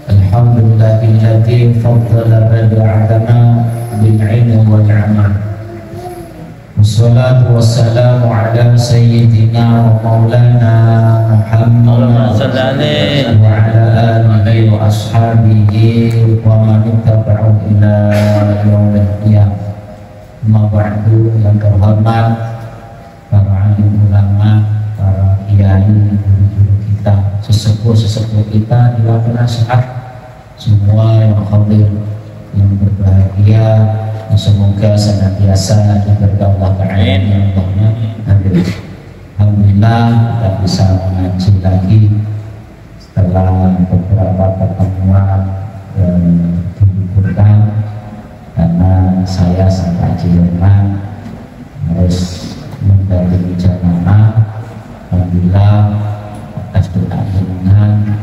Alhamdulillahilladzi faddala ba'dana bil ilmi wal amal. Wassalatu wassalamu ala sayyidina wa maulana Muhammad wa ala alihi wa ashabihi wa man ittaba'ahu ila yaumil qiyamah. Amma ba'du, yang terhormat para alim ulama, para kiai, guru-guru kita, sesepuh-sesepuh kita di waktu nasihat, semua yang hadir, yang berbahagia, yang semoga senantiasa diberikan Allah Ta'ala. Alhamdulillah kita bisa mengaji lagi setelah beberapa pertemuan diliburkan karena saya sampai Jerman harus mendampingi jamaah. Alhamdulillah atas doa dukungan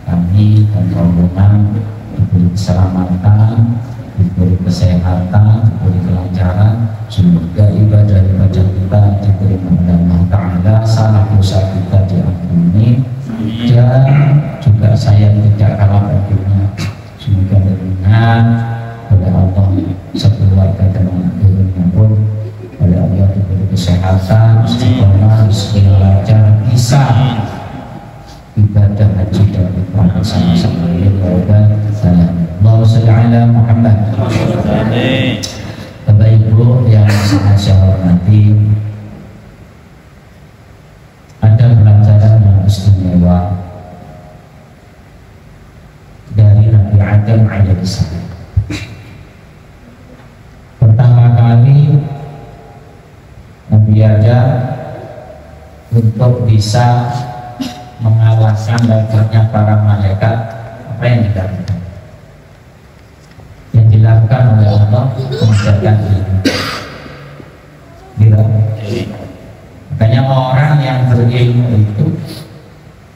kami dan rombongan diberi keselamatan, diberi kesehatan, diberi kelancaran. Semoga ibadah-ibadah kita diberi oleh Allah Ta'ala, salah dosa kita diampuni, dan juga saya tidak kalah baginya. Semoga dengan oleh Allah sekeluarga dan akhirnya pun oleh Allah diberi kesehatan, istiqomah, rezeki lancar, bisa ibadah haji dan umrah bersama-sama. Allahumma shalli ala Muhammad. Bapak Ibu yang sangat saya hormati, ada pelajaran yang istimewa dari Nabi Adam alaihissalam. Pertama kali Nabi Adam untuk bisa mengalahkan levelnya para malaikat, apa yang dilakukan? Yang dilakukan oleh Allah mengajarkan ilmu. Makanya orang yang berilmu itu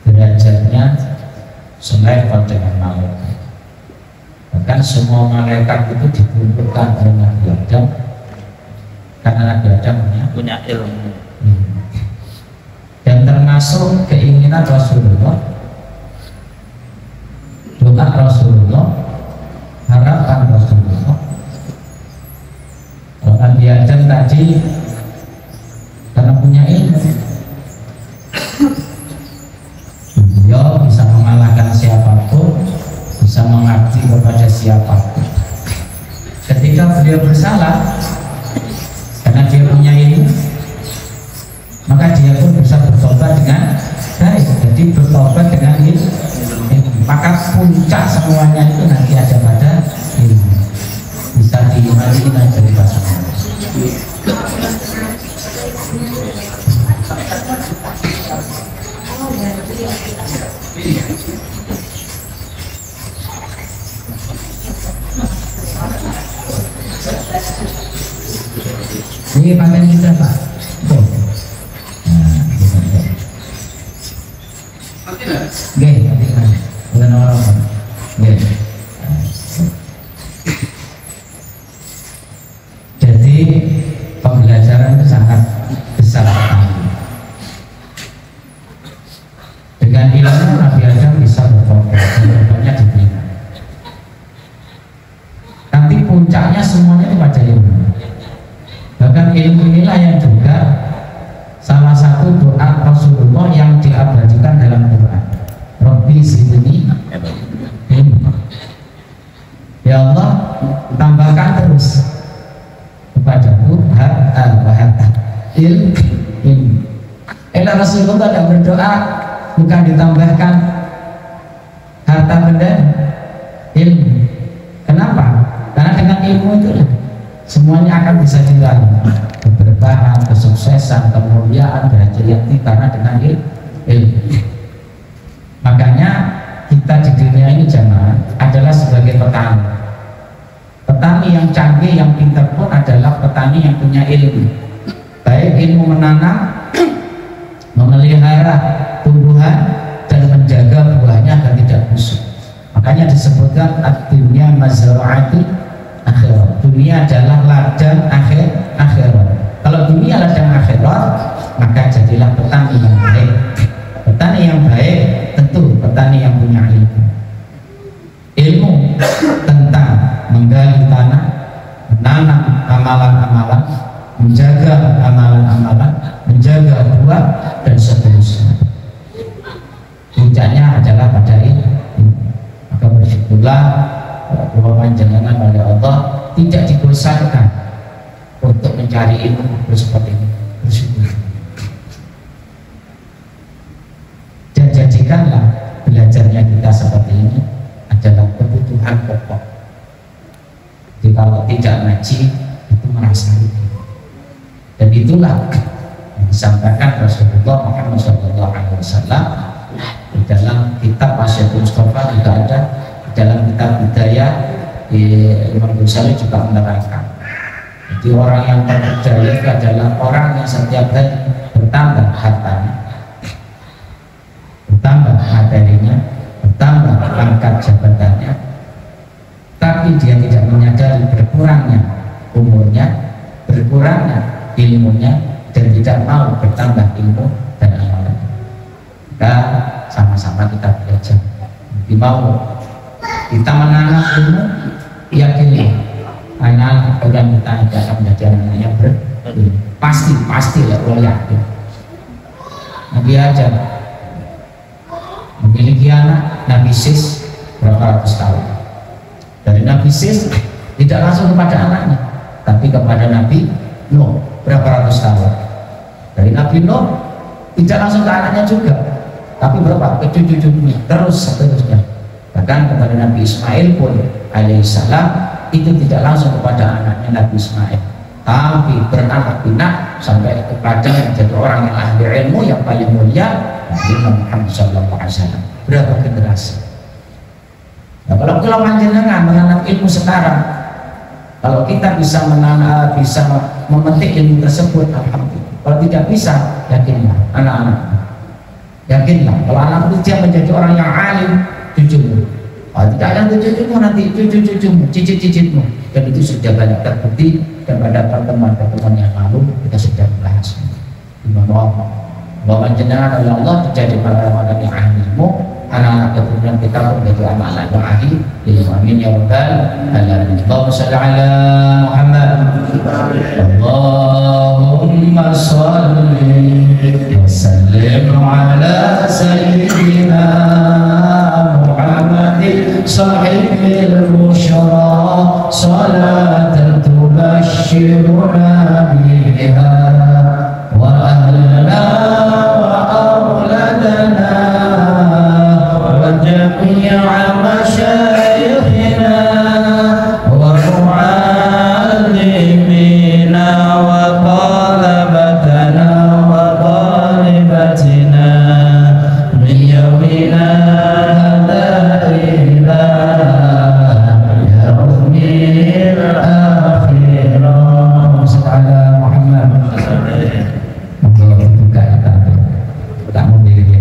derajatnya selevel dengan malaikat. Bahkan semua malaikat itu dikumpulkan oleh Nabi Adam karena Nabi Adam punya ilmu. Dan termasuk keinginan Rasulullah, doa Rasulullah, harapan Rasulullah. Kalau Nabi Adam tadi karena punya ilmu, beliau bisa mengalahkan siapapun, bisa mengabdi kepada siapapun. Ketika beliau bersalah, karena dia punya ilmu, maka dia pun bisa bertobat dengan baik. Jadi bertobat dengan ilmu. Maka puncak semuanya itu nanti ada pada ilmu. Bisa diimani dari pasangan. Ini paten kita Pak. Bukan orang. Jadi pembelajaran itu sangat besar. Dengan ilmu Nabi Adam bisa bertobat, bertobatnya diberikan. Tapi puncaknya semuanya itu pada ilmu. Bahkan ilmu inilah yang juga salah satu doa Rasulullah yang diabadikan dalam Quran. Rabbi zidni ilma. Ya Allah, tambahkan terus kepadaku harta ilmu. Rasulullah tidak berdoa bukan ditambahkan harta benda, ilmu. Kenapa? Karena dengan ilmu itu semuanya akan bisa diraih. Keberkahan, kesuksesan, kemuliaan, derajat yang tinggi karena dengan ilmu. Makanya kita di dunia ini jamaah adalah sebagai petani. Petani yang canggih, yang pintar pun adalah petani yang punya ilmu. Baik ilmu menanam, memelihara tumbuhan, dan menjaga buahnya agar tidak busuk. Makanya disebutkan ad-dunya mazra'atul akhirat. Dunia adalah ladang akhirat. Kalau dunia ladang akhirat, maka jadilah petani yang baik. Petani yang baik tentu petani yang punya ilmu. Ilmu tentang menggali tanah, menanam amalan-amalan, menjaga amalan-amalan, menjaga buah dan seterusnya. Puncaknya adalah pada ilmu. Maka bersyukurlah bahwa panjenengan oleh Allah tidak dibosankan untuk mencari ilmu seperti ini. Bersyukur. Dan jadikanlah belajarnya kita seperti ini adalah kebutuhan pokok. Jadi kalau tidak ngaji itu merasa rugi. Dan itulah yang disampaikan Rasulullah Muhammad SAW di dalam kitab Masyiatul Mustafa juga ada, di dalam kitab Hidayah Imam Ghazali juga menerangkan. Jadi orang yang berdaya itu adalah orang yang setiap hari bertambah hartanya, bertambah materinya, bertambah pangkat jabatannya, tapi dia tidak menyadari berkurangnya umurnya, berkurangnya ilmunya, dan tidak mau bertambah ilmu dan amalan. Maka sama-sama kita belajar. Jadi mau kita menanam ilmu, yakini anak orang kita tidak akan menjadi anak yang berilmu. Pasti lah, Allah yakin. Nabi Adam memiliki anak Nabi Sis berapa ratus tahun. Dari Nabi Sis tidak langsung kepada anaknya, tapi kepada Nabi Nuh berapa ratus tahun. Dari Nabi Nuh tidak langsung ke anaknya juga, tapi berapa ke cucu-cucunya, terus seterusnya. Bahkan kepada Nabi Ismail pun alaihissalam itu tidak langsung kepada anaknya Nabi Ismail, tapi beranak pinak sampai kepada menjadi orang yang ahli ilmu yang paling mulia, Nabi Muhammad SAW. Berapa generasi? Nah, kalau panjenengan menanam ilmu sekarang, kalau kita bisa menanam, bisa memetik ilmu tersebut, alhamdulillah. Kalau tidak bisa, yakinlah anak-anak, yakinlah kalau anak itu dia menjadi orang yang alim, cucumu. Kalau tidak ada cucumu, nanti cucu-cucumu, cicit-cicitmu. Dan itu sudah banyak terbukti, dan pada pertemuan-pertemuan yang lalu kita sudah membahas. Bahwa jenengan oleh Allah menjadi orang-orang yang ahli ilmu, anak-anak keturunan kita pun menjadi anak-anak yang ahli ilmu. Amin ya rabbal alamin. Allahumma shalli ala Muhammad. Allahumma shalli wa sallim ala sayyidina Muhammadin sahibil busyara salatan tubashshiruna biha wa ahlana wa awladana wa jami'a masyayikhina wa mu'allimina wa talabatana wa talibatina min yawmina hadha ila yaumil akhirah. Ala Muhammad. Mungkin buka kita tak mau diri.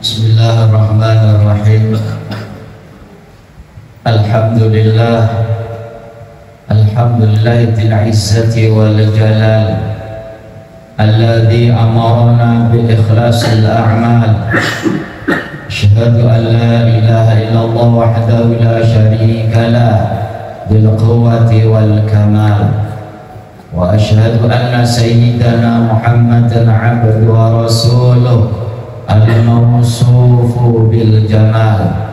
Bismillahirrahmanirrahim. Alhamdulillah, alhamdulillahil izzati wal jalal alladhi amarna bi ikhlasil a'mal. Asyhadu an la ilaha illallah wahdahu la syarika lah bil quwwati wal kamal, wa asyhadu anna sayyidana Muhammadan abduhu wa rasuluh al-mawsufu bil jamal.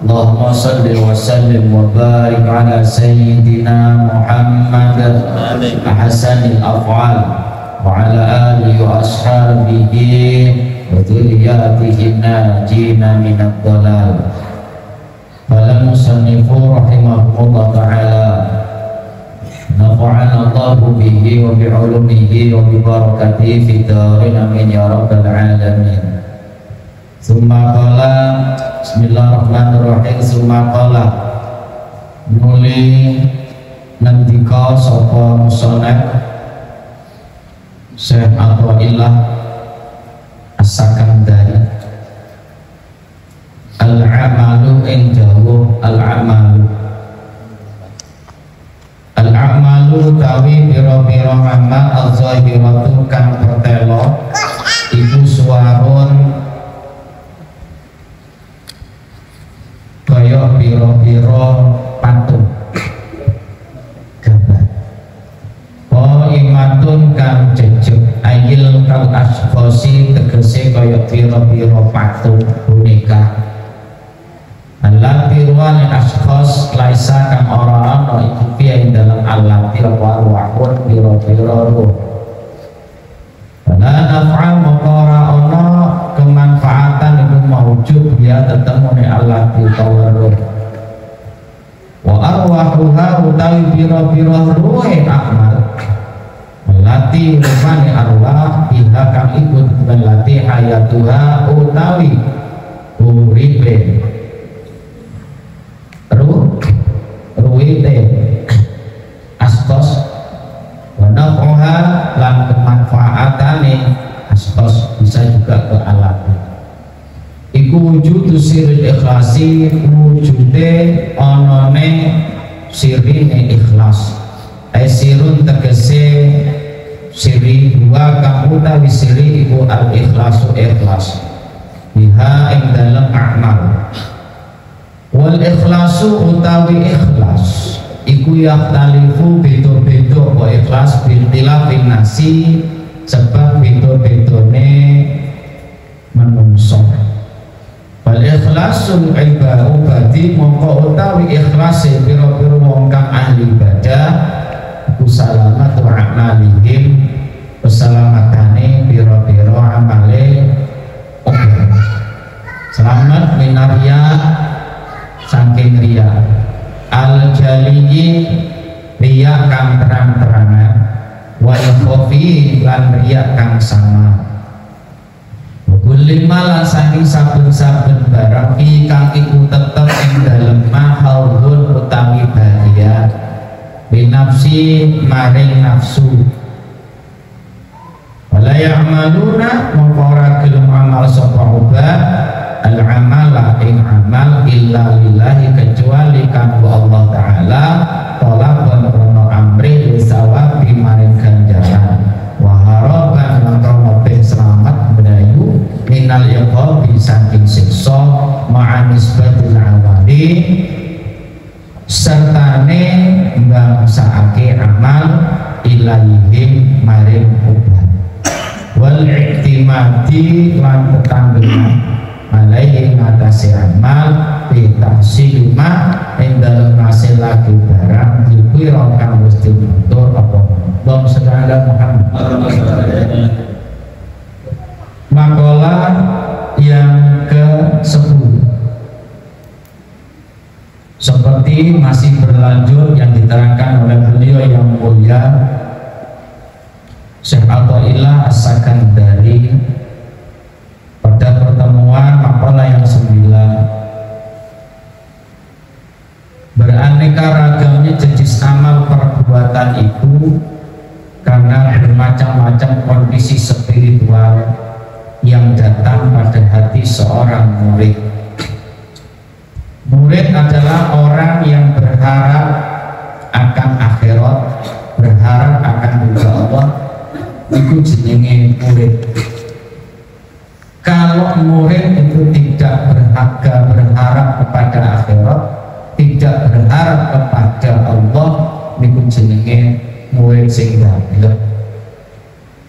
Allahumma salli wa sallim wa barik ala sayyidina Muhammad hasanil af'al wa ala alihi wa ashabihi wa dhurriyyatihi najina minad dhalal. Qala musannifu rahimahullah ta'ala, nafa'ana Allahu bihi wa bi'ulumihi wa bi barakatihi fid dharin amin ya rabbal alamin. Summa qala, bismillahirrahmanirrahim. Summa qala, nuli ngendika sapa musannaf Syekh Athaillah As-Sakandari, al-amalu ing dawuh al-amalu. Al-amalu tawi pira-pira amal az-zahiratu kang pertelo iku suwarun kaya pira-pira patung gambar. Qaimatun kang jejeg ayil kal asqosi tegese kaya pira-pira patung boneka. Allati ruwani asqos laisa kang ora ana iku piye ing dalem allati apa ruwahun pira-pira ruh. Wala naf'a maqara ana kemanfaatan iku maujud ya tetemune allati tawarruh. Wa arwahuha utawi pira-pira ruhe amal allati rupane arwah biha kang iku allati hayatuha utawi uripe ruwite asqos wa naf'uha lan kemanfaatane asqos bisa juga ke alat. Iku wujud siril ikhlasi, wujude onone sirine ikhlas. Sirun tegese siri dua kang utawi siri iku al ikhlasu ikhlas biha ing dalem amal. Wal ikhlasu utawi ikhlas iku yahtalifu beda-beda apa ikhlas bintilafin nasi sebab beda-bedane menungso. Wal ikhlasul ibadu badi mongko utawi ikhlase pira-pira wong kang ahli ibadah iku salamatu amalihim, keselamatane pira-pira amale selamat minarya saking riya al-jaliyi riya kang terang-terangan wal khofi lan riya kang sama kulima lan saking saben-saben barang kang iku tetep ing dalem mahalun utawi bahaya binafsi maring nafsu wala ya'maluna mongkora gelem amal sapa ubah al-amala ing amal illa lillahi kecuali kanggo Allah Ta'ala tolakon rono amri lisawabi maring ganjaran waharaban lan rono ben selamat benayu minal yaqabi saking siksa ma'anisbatil awali sertane mbangsake amal ilayhim maring ubah wal iktimadi lan tetanggenan alaihi ngatasi amal bitahsil ma ing dalem ngasil lagi barang dipira kang wis diatur apa Allahumma sholli ala Muhammad. Makalah yang ke-10 seperti masih berlanjut yang diterangkan oleh beliau yang mulia Syekh Athaillah As-Sakandari pada pertemuan makalah yang 9. Beraneka ragamnya jenis amal perbuatan itu karena bermacam-macam kondisi spiritual yang datang pada hati seorang murid. Murid adalah orang yang berharap akan akhirat, berharap akan ridha Allah, itu jenenge murid. Kalau murid itu tidak berharap kepada akhirat, tidak berharap kepada Allah, niku jenenge murid sing gablek.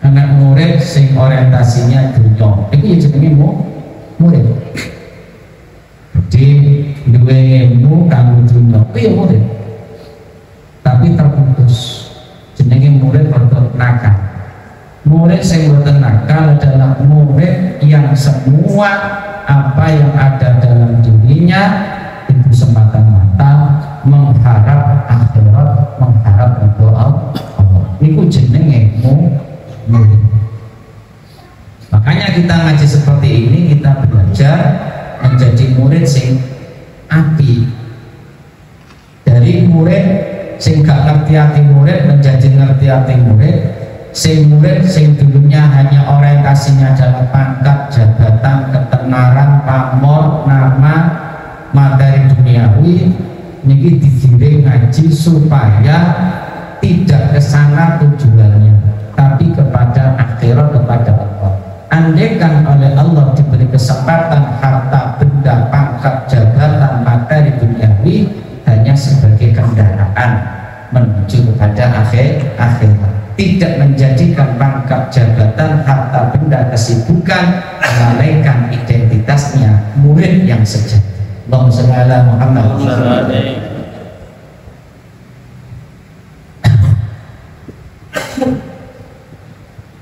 anak murid sing orientasinya dunia itu ya jenenge murid. Jadi duwe ilmu kanggo dunia itu ya murid, tapi terputus jenenge murid rodok nakal. Murid sing boten nakal adalah murid yang semua apa yang ada dalam dirinya itu semata-mata mengharap akhirat, mengharap untuk Allah. Itu jenenge murid. Makanya kita ngaji seperti ini, kita belajar menjadi murid sing api. Dari murid sing gak ngerti hati murid menjadi ngerti hati murid. Sing murid sing dulunya hanya orientasinya adalah pangkat, jabatan, ketenaran, pamor, nama, materi duniawi, niki digiring ngaji supaya tidak ke sana tujuannya, tapi kepada akhirat, kepada Allah. Andaikan oleh Allah diberi kesempatan harta benda, pangkat, jabatan, materi duniawi hanya sebagai kendaraan menuju kepada akhirat, tidak menjadikan pangkat, jabatan, harta benda, kesibukan melalaikan identitasnya murid yang sejati. Allahumma shalli ala Muhammad.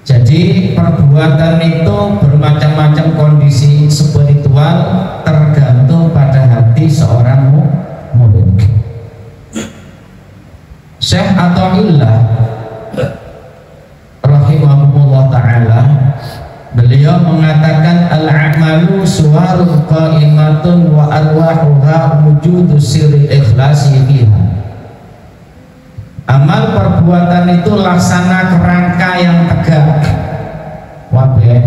Jadi perbuatan itu bermacam-macam kondisi spiritual tergantung pada hati seorang murid. Syekh Athaillah rahimahullah ta'ala, beliau mengatakan al-a'malu suwarun qa'imatun wa arwahuha wujudu sirri ikhlasi fiha. Amal perbuatan itu laksana kerangka yang tegak. Wabeh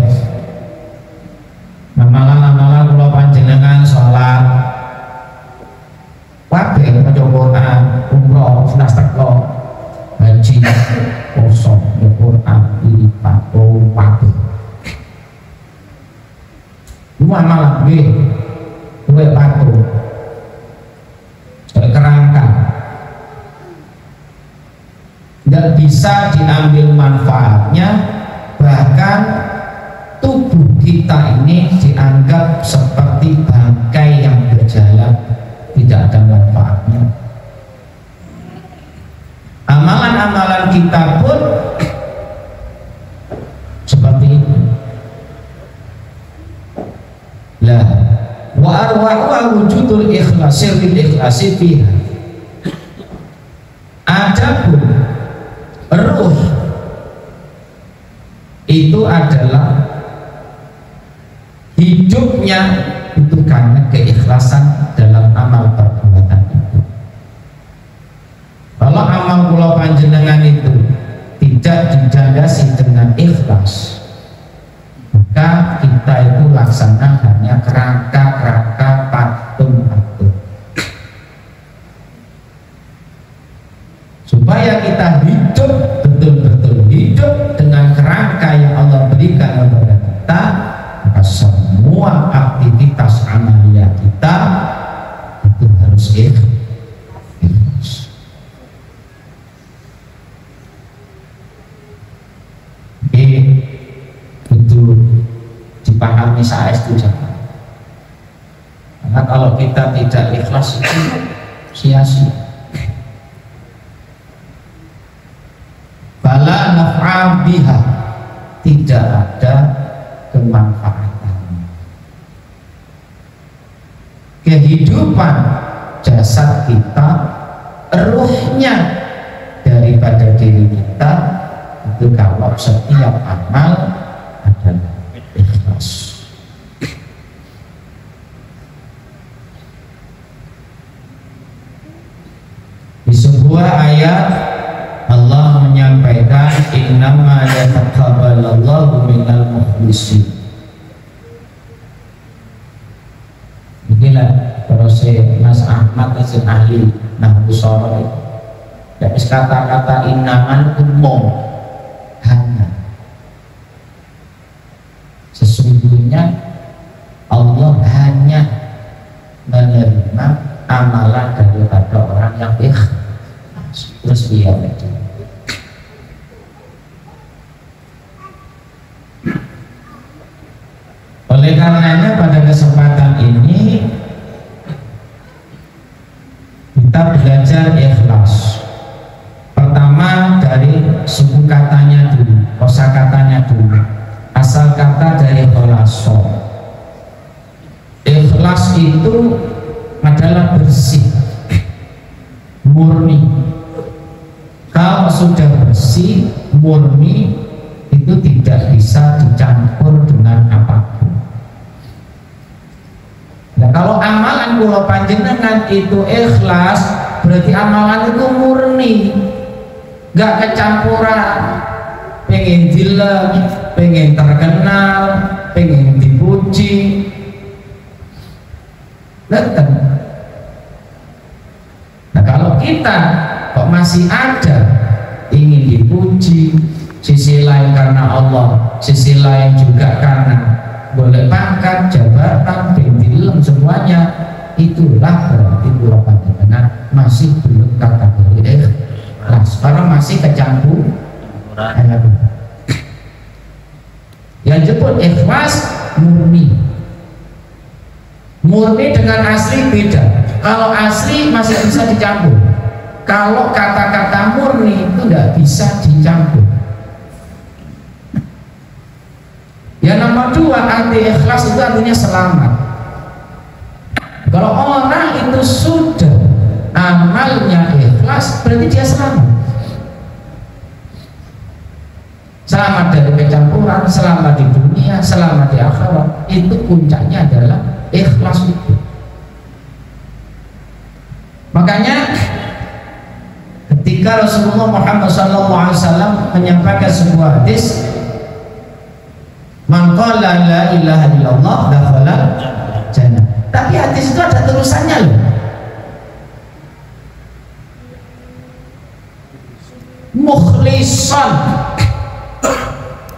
amalan-amalan kula panjenengan sholat, wabeh maca Quran, umroh, sudah teko, haji, poso, Quran, ibadah, wabeh. Lu amalan gue patuh, kerangka. Tidak bisa diambil manfaatnya, bahkan tubuh kita ini dianggap seperti bangkai yang berjalan, tidak ada manfaatnya. Amalan-amalan kita pun seperti itu. Lah wa arwahu wujudul ikhlasi bil ikhlasi fiha. Adapun ruh itu adalah hidupnya itu karena keikhlasan dalam amal perbuatan itu. Kalau amal kula panjenengan itu tidak dilandasi dengan ikhlas, maka kita itu laksana hanya kerangka-kerangka patung-patung. Supaya kita hidup betul-betul hidup dengan kerangka yang Allah berikan kepada kita, maka semua aktivitas amalia kita itu harus ikhlas. Oke, itu dipahami saestu jangan. Karena kalau kita tidak ikhlas itu sia-sia. Bala naf'a biha, tidak ada kemanfaatan. Kehidupan jasad kita, ruhnya daripada diri kita itu kalau setiap amal adalah ikhlas. Di sebuah ayat Allah menyampaikan innama yataqabbalallahu minal mukhlisin. Beginilah terus Mas Ahmad izin ahli nahwu sharah. Ya kata-kata innaman umum, hanya. Sesungguhnya Allah hanya menerima amalan daripada orang yang ikhlas. Terus dia itu ikhlas itu adalah bersih, murni. Kalau sudah bersih, murni, itu tidak bisa dicampur dengan apapun. Nah, kalau amalan kula panjenengan itu ikhlas, berarti amalan itu murni, gak kecampuran. Pengen dilem, pengen terkenal, pengen dipuji, datang. Nah, kalau kita kok masih ada ingin dipuji, sisi lain karena Allah, sisi lain juga karena boleh pangkat, jabatan, pendilem, semuanya, itulah berarti kula panjenengan masih belum kategori ikhlas, karena masih kecampur. Yang disebut ikhlas murni. Murni dengan asli beda. Kalau asli masih bisa dicampur. Kalau kata-kata murni itu tidak bisa dicampur. Yang nomor dua, arti ikhlas itu artinya selamat. Kalau orang itu sudah amalnya ikhlas, berarti dia selamat. Selamat dari kecampuran, selamat di dunia, selamat di akhirat. Itu puncaknya adalah ikhlas itu. Makanya ketika Rasulullah Muhammad SAW menyampaikan sebuah hadis, man qala la ilaha illallah dakhala jannah. Tapi hadis itu ada terusannya loh. Mukhlisan,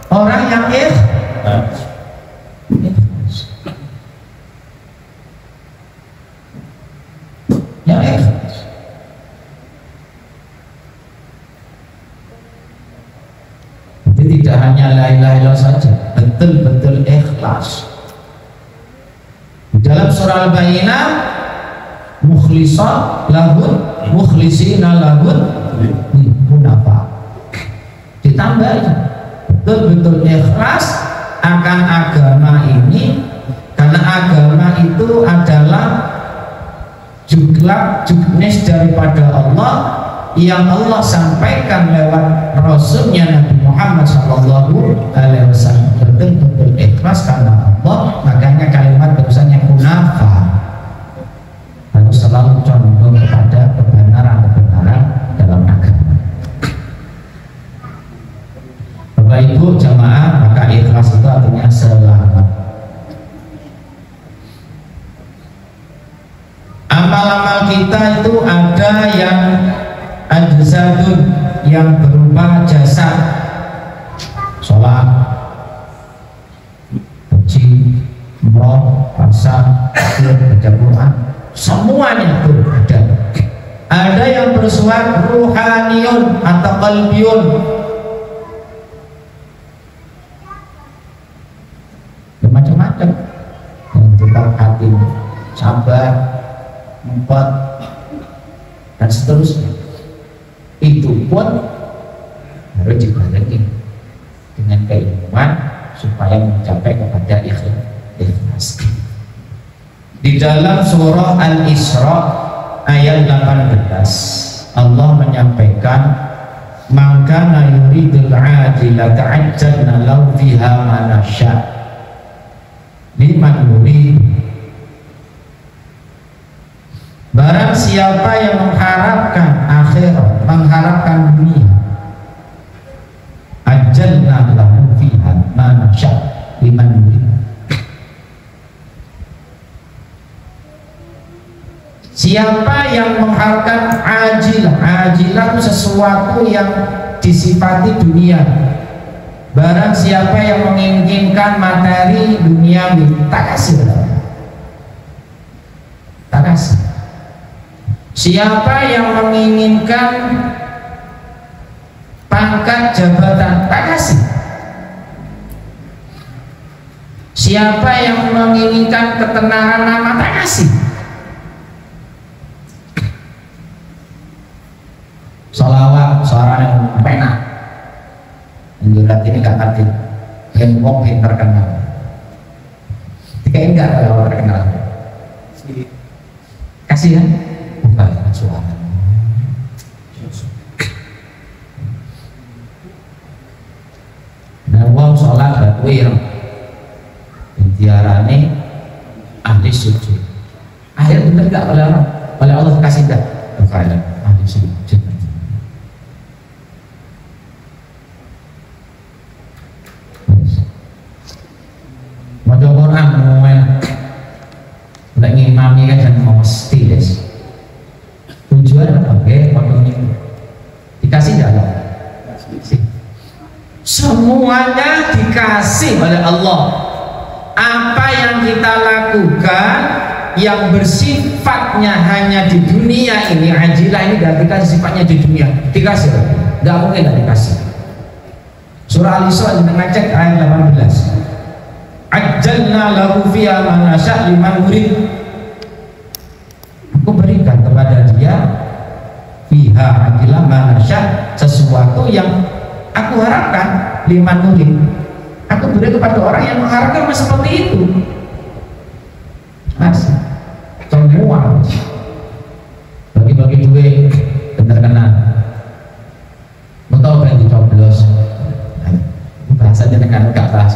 orang yang ikhlas. Yang ikhlas. Jadi tidak hanya la ilaha illallah saja, betul-betul ikhlas. Di dalam surah Al-Bayyinah, mukhlisan lahun, mukhlisina lahun hunafa. Ditambahin betul-betul ikhlas akan agama ini, karena agama itu adalah juknis daripada Allah yang Allah sampaikan lewat Rasulnya Nabi Muhammad SAW. Betul-betul ikhlas karena Allah, makanya kalimat terusannya hunafa, harus selalu condong kepada kebenaran dalam agama. Bapak Ibu jamaah, maka ikhlas itu artinya selamat. Amal-amal kita itu ada yang ajzadun, yang berupa jasa, sholat, haji, umroh, puasa, baca Quran, semuanya itu ada. Ada yang bersifat ruhaniyun atau qalbiyun, macam-macam, yang tentang hati, sabar, empat, dan seterusnya. Itu pun harus dibarengi dengan keilmuan supaya mencapai kepada ikhlas. Di dalam surah Al-Isra ayat 18 Allah menyampaikan, man kana yuridul ajila ta'ajjalna lahu fiha ma nasya' liman yurid. Barang siapa yang mengharapkan akhirat, mengharapkan dunia, ajalna lahu fiha ma nasya' liman yurid. Siapa yang mengharapkan ajilah, ajilah itu sesuatu yang disifati dunia. Barang siapa yang menginginkan materi dunia, tak kasih, tak kasih. Siapa yang menginginkan pangkat jabatan, tak kasih. Siapa yang menginginkan ketenaran nama, tak kasih. Salawat suara yang penak, menjurat ini gak adil, yang wong yang terkenal. Jika enggak kalau terkenal, Kasih kan? Bukan suara. Nah, wong sholat batwir diarani ahli sujud. Akhirnya benar nggak oleh Allah kasih nggak? Bukan ahli sujud. Mau Quran mau nggak ngimami kan dan mesti guys. Tujuan apa? Oke, waktu ini dikasih nggak? Semuanya dikasih oleh Allah. Apa yang kita lakukan yang bersifatnya hanya di dunia ini, ajilah ini dan dikasih sifatnya di dunia, dikasih. Nggak mungkin nggak dikasih. Surah Al-Isra ngecek ayat 18. Ajjalna lahu fiha ma nasya' liman nurid. Aku berikan kepada dia fiha ajilah ma nasya' sesuatu yang aku harapkan liman nurid. Aku beri kepada orang yang mengharapkan seperti itu. Mas, semua bagi-bagi duit bener kena. Mau tahu apa yang dicoblos? Bahasa jenengan gak bahas.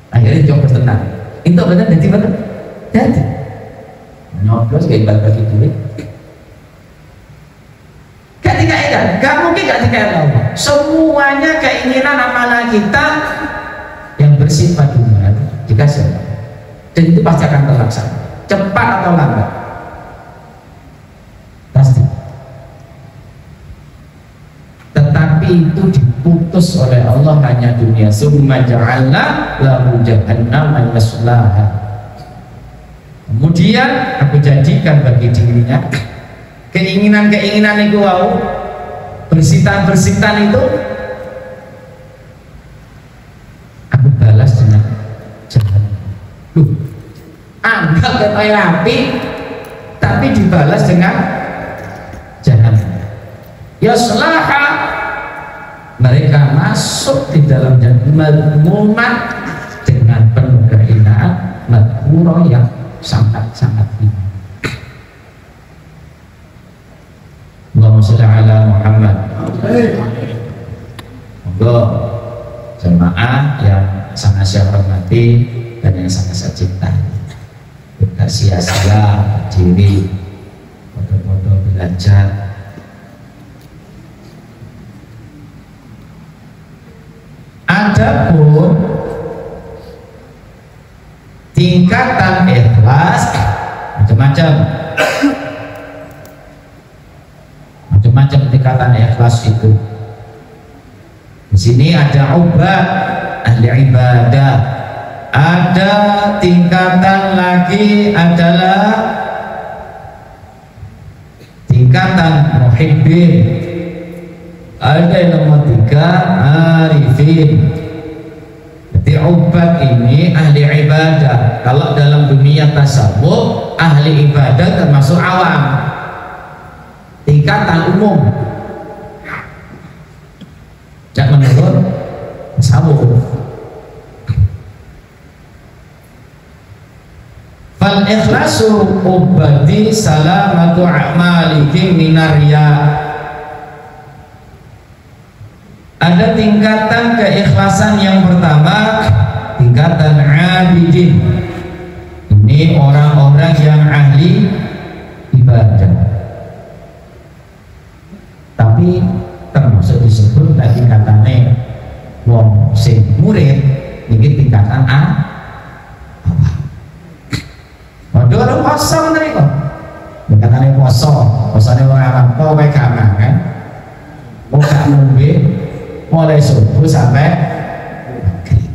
Akhirnya coba tenang. Itu benar jadi benar. Jadi nyoblos kayak bagi duit. Gak dikaikan, gak mungkin gak dikaikan Allah. Semuanya keinginan amalan kita yang bersifat dunia dikasih. Dan itu pasti akan terlaksana. Cepat atau lambat. Pasti. Tetapi itu diputus oleh Allah hanya dunia. Summa ja'alna lahu jahannam yaslaha. Kemudian aku jadikan bagi dirinya keinginan-keinginan itu wow, bersitan-bersitan itu aku balas dengan jahannam. Anggap kayak api tapi dibalas dengan jahannam. Yaslaha, mereka masuk di dalam jahannam dengan penuh kehinaan, madhura yang sangat-sangat tinggi. Allahumma sholli ala Muhammad. Monggo jemaah yang sangat saya hormati dan yang sangat saya cintai, tidak sia-sia diri foto-foto belajar. Adapun tingkatan ikhlas macam-macam. Macam tingkatan ikhlas itu. Di sini ada ubad, ahli ibadah. Ada tingkatan lagi adalah tingkatan muhibbin. Ada yang nomor 3 arifin. Jadi ubad ini ahli ibadah. Kalau dalam dunia tasawuf ahli ibadah termasuk awam. Tingkatan umum jak menurut tasawuf. Fal ikhlasu ubadi salamatu a'malihim minarya. Ada tingkatan keikhlasan yang pertama, tingkatan abidin. Ini orang-orang yang ahli ibadah. Tapi termasuk disebut tadi katanya wong sing murid ini tingkatan A. Waduh ada poso bener kok. Katanya posone wong Arab kok wae gak mangan. Wong gak ngombe mulai subuh sampai maghrib.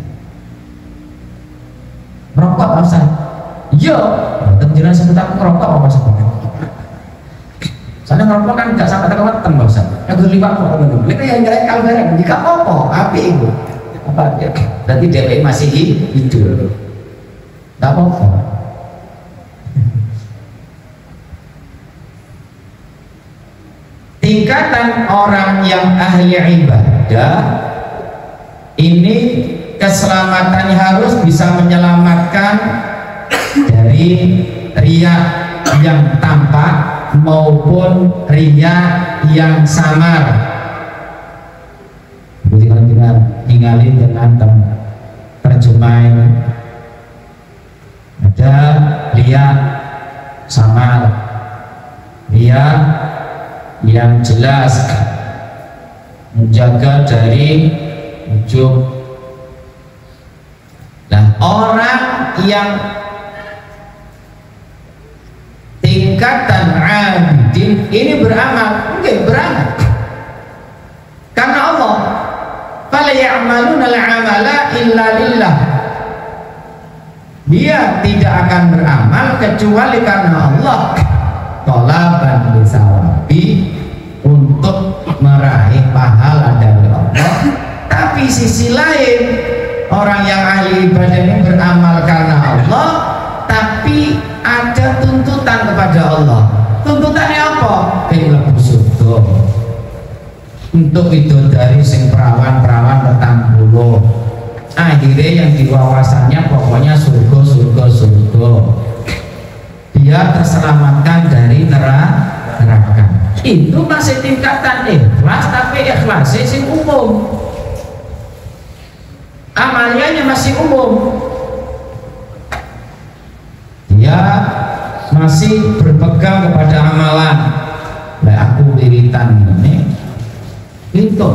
Merokok apa Ustaz? Iya, mboten jenengan sebut aku ngerokok apa maksudnya? Soalnya ngerokok kan nggak sampai terkewetan Pak Ustaz. Yang berlipat kok menurut. Mereka yang nyalain kalbaran. Jika apa? Api itu. Apa? Berarti DPI masih hidup. Nggak apa-apa. Tingkatan orang yang ahli ibadah ini keselamatannya harus bisa menyelamatkan dari riya yang tampak maupun riya yang samar. Dengan tinggalin dengan terjemahan, ada riya samar, riya yang jelas, menjaga dari ujub. Nah, orang yang tingkatan abidin ini beramal, mungkin beramal karena Allah. Fala ya'maluna al-amala illa lillah. Dia tidak akan beramal kecuali karena Allah. Thalaban bisawabi, untuk meraih pahala dari Allah. Tapi sisi lain, orang yang ahli ibadah ini beramal karena Allah, tapi ada tuntutan kepada Allah. Tuntutannya apa? Pengen surga. Untuk itu dari sing perawan-perawan petang bulu, akhirnya yang diwawasannya pokoknya surga, surga, surga. Dia terselamatkan dari neraka. Itu masih tingkatan ikhlas, tapi ikhlasnya sing umum, amaliannya masih umum. Dia masih berpegang kepada amalan. Nah, aku wiritan ini itu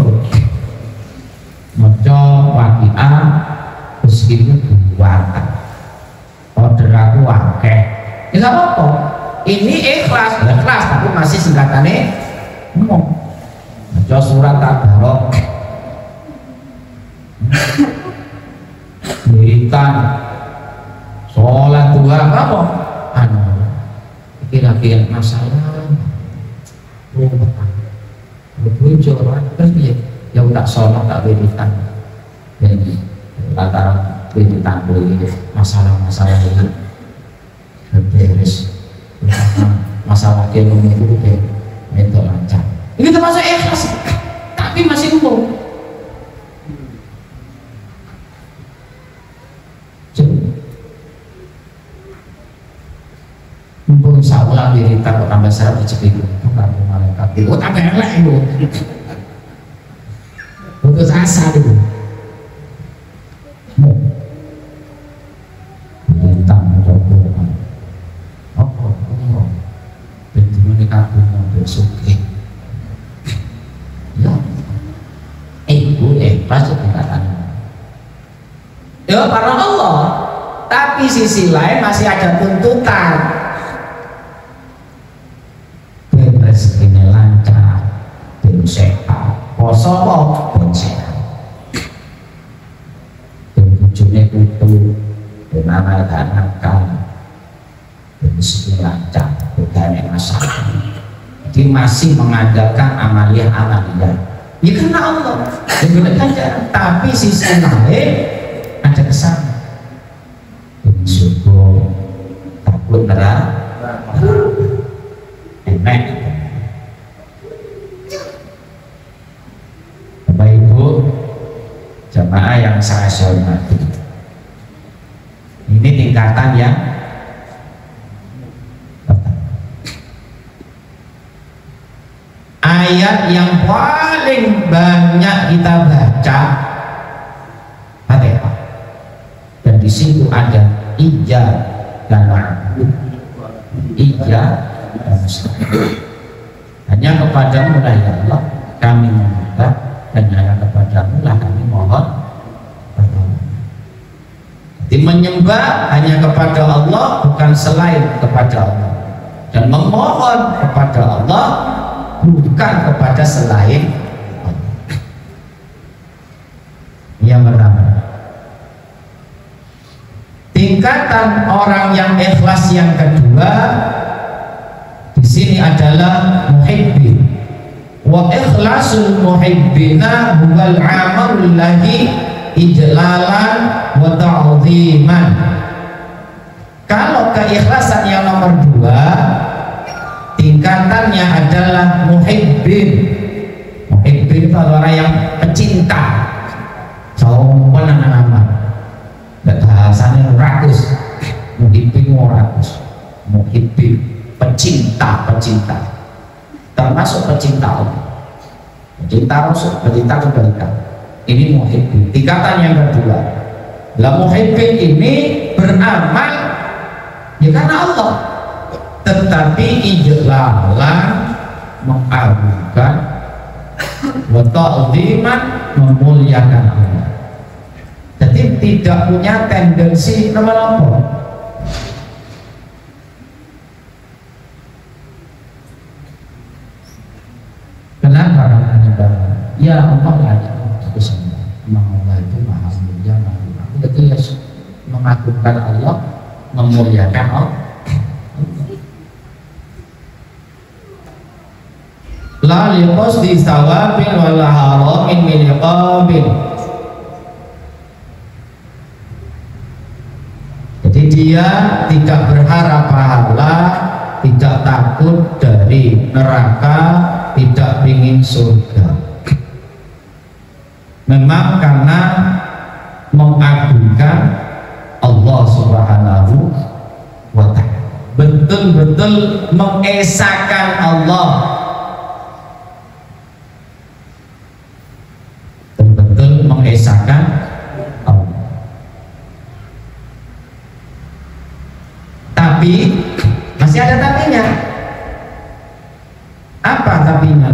maca waqiah terus itu buatan order aku akeh ya nggak apa-apa, ini ikhlas tapi masih singkatannya umum. Maca surat Tabarok, wiritan, sholat duha, apa kira-kira masalah muncul terus ya tak sholat tak wiritan, jadi lantaran wiritan ini masalah-masalah ini beres, masalah ekonomi itu itu lancar. Ini termasuk ikhlas, tapi masih umum. Mumpung saulah wiritan kok tambah syarat rezeki itu karena malaikat itu tambah elek itu putus asa itu bintang mencoba apa bintang ini kabur mobil suki ya ibu pasti dikatakan ya karena Allah, tapi sisi lain masih ada tuntutan. Rezekinya lancar, ben sehat, poso ben sehat, ben bujune kutu, ben amal nakal, ben rezeki lancar, bukan masalah. Jadi masih mengadakan amaliyah. Ya karena Allah, ya, tapi sisi lain ada kesan. Ben syukur, takut neraka, enak. Bapak Ibu jamaah yang saya hormati, ini tingkatan yang ayat yang paling banyak kita baca Fatihah, dan di situ ada ijab dan ma'bud, ijab dan mustahil. Hanya kepadamu lah ya Allah kami meminta, dan hanya kepadamu lah kami mohon pertolongan. Jadi menyembah hanya kepada Allah, bukan selain kepada Allah, dan memohon kepada Allah bukan kepada selain Allah. Yang pertama, tingkatan orang yang ikhlas yang kedua di sini adalah muhibbin. Wa ikhlasul muhibbina huwal amalul ladzi ijlalan wa ta'dhiman. Kalau keikhlasan yang nomor dua, tingkatannya adalah muhibbin. Muhibbin itu adalah orang yang pecinta, jauh nama bahasanya rakus. Muhibbin 200. Muhibbin, pecinta, termasuk pecinta Allah, pecinta Rasul, pecinta kebaikan. Ini muhibbin. Tingkatan yang kedua, lah muhibbin ini beramal ya karena Allah, tetapi ijlalan, mengagungkan, wa ta'ziman, memuliakan Allah. Jadi tidak punya tendensi nama-nama. Kenapa karena ya Allah lah itu semua. Memang Allah itu maha mulia, maha mulia. Jadi ya mengagungkan Allah, memuliakan Allah. La liqasdi sawabin wala haramin min iqabin. Jadi dia tidak berharap pahala, tidak takut dari neraka, tidak ingin surga. Memang karena mengagungkan Allah Subhanahu wa ta'ala, betul-betul mengesahkan Allah, betul-betul mengesahkan Allah. Tapi masih ada tapinya. Apa tapinya?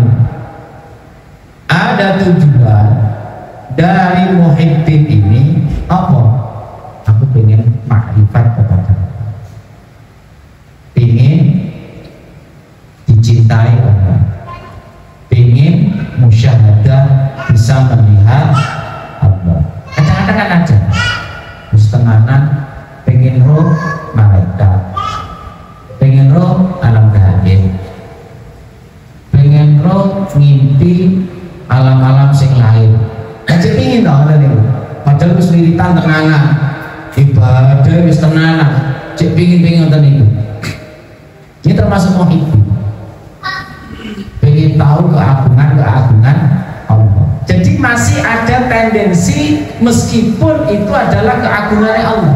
Ada tujuan dari muhibbin ini apa? Aku pengen makrifat kepada Allah, pengen dicintai Allah, pengen musyahadah, bisa melihat Allah. Kadang-kadang kan aja setengahnya pengen roh malaikat, pengen roh alam gaib, pengen roh ngimpi alam-alam sing lain. Aja pingin tau ada nih, padahal wis liritan tenanan, ibadah wis tenanan, cek pingin nonton itu. Ini termasuk muhibbin, pengen tahu keagungan Allah. Jadi masih ada tendensi meskipun itu adalah keagungan Allah.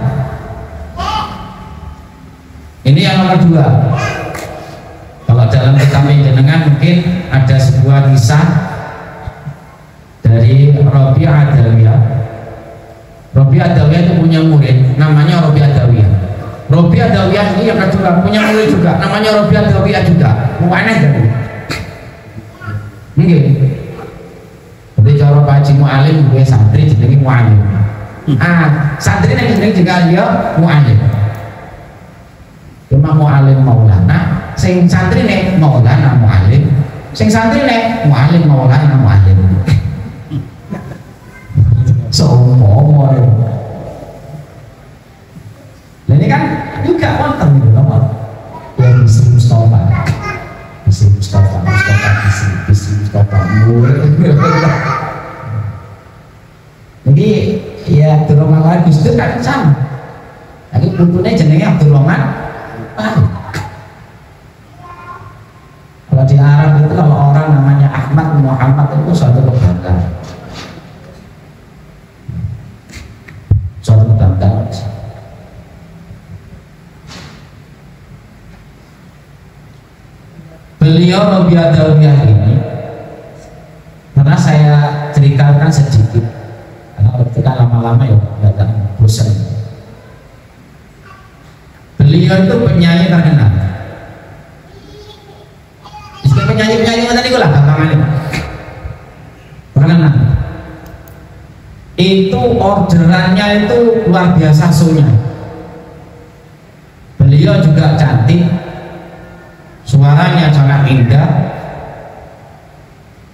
Ini yang nomor dua. Kalau dalam kitab jenengan mungkin ada sebuah kisah dari Rabi' Adawiyah. Rabi' Adawiyah itu punya murid namanya Rabi' Adawiyah. Rabi' Adawiyah ini yang kedua punya murid juga namanya Rabi' Adawiyah juga. Aneh kan? Mungkin. Jadi cara Pak Haji Mu'alim gue santri jenenge Mu'alim. Santri yang jenenge juga dia Mu'alim. Cuma Mu'alim Maulana, sing santri nek Maulana Mu'alim, sing santri nek Mu'alim Maulana Mu'alim. Somo nah ini kan juga konten gitu loh, ya Bisri Mustafa, Bisri Mustafa murid. Jadi ya Abdurrahman Gus Dur kan sama, lagi putunya jenenge Abdurrahman. Kalau di Arab itu kalau orang namanya Ahmad Muhammad itu suatu kebanggaan. Beliau Rabi' Adawiyah ini karena saya ceritakan sedikit karena ketika lama-lama ya datang bosan. Beliau itu penyanyi terkenal. Penyanyi tadi gue lah gampangannya terkenal. Itu orderannya itu luar biasa sunya. Beliau juga cantik, suaranya sangat indah,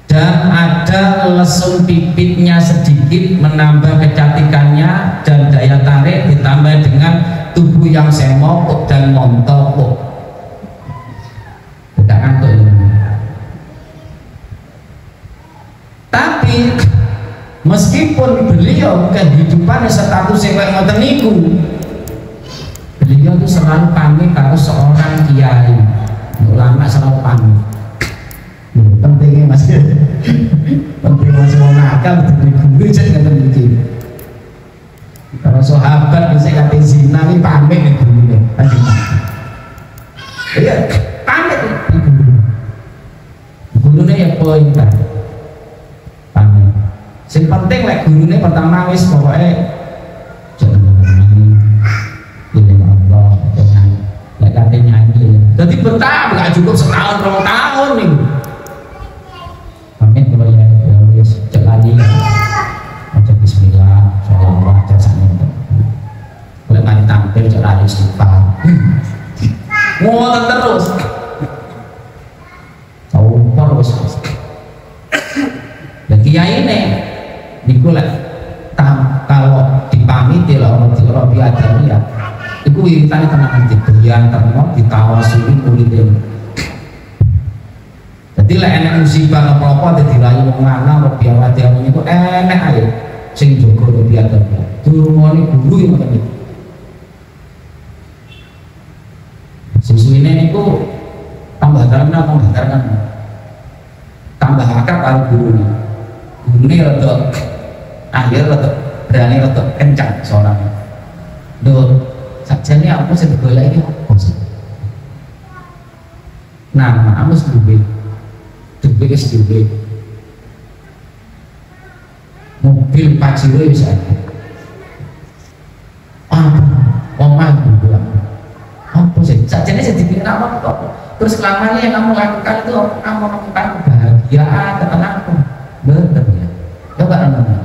dan ada lesung pipitnya sedikit menambah kecantikannya, dan daya tarik ditambah dengan tubuh yang semok dan montok. Tidak ngantuk. Tapi meskipun beliau kehidupannya statusnya kayak ngoten niku, beliau itu selalu pamit karo seorang kiai. Ulama selalu pamit. Pentingnya masih penting masih mau nakal dari guru cek nggak terjadi. Kalau sahabat bisa kata zina ini pamit nih guru nih. wis pokoknya jangan nyanyi pilih Allah jangan lek kate nyanyi jadi betah gak cukup setahun 2 tahun nih pamit kalau ya wis celali baca bismillah sholawat jasane lek mari tampil celali istighfar ngoten terus taupor wis dan kiai ini niku lek kalau dipamiti lah orang Robi Adami ya itu wiritane tenan diberian terno ditawasuli kulite jadi lek enek musibah apa-apa dadi rayu wong lanang Robi Adami itu enek ae sing jaga Robi Adami durungane guru yang ngoten niku sisuwine niku tambah dalan tambah akrab karo gurune gurune rada akhir rada berani rada kencang suaranya lho sajane aku sing golek iki apa sih nama aku duwe wis duwe mobil Pajero wis ada omah duwe apa sih sajane sing dipikir apa terus selamanya yang kamu lakukan itu kamu lakukan kebahagiaan ketenangan betul ya coba renung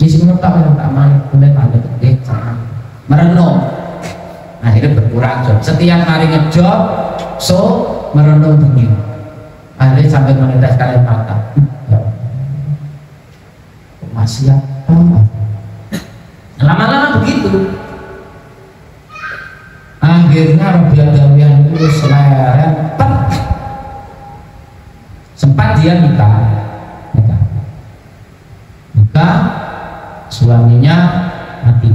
di sini tak main mulai tanda gede sama merenung akhirnya berkurang job setiap hari ngejob so merenung begini akhirnya sampai menetes kalian mata ya masih apa lama-lama begitu akhirnya Robi Adami itu seleret sempat dia nikah suaminya mati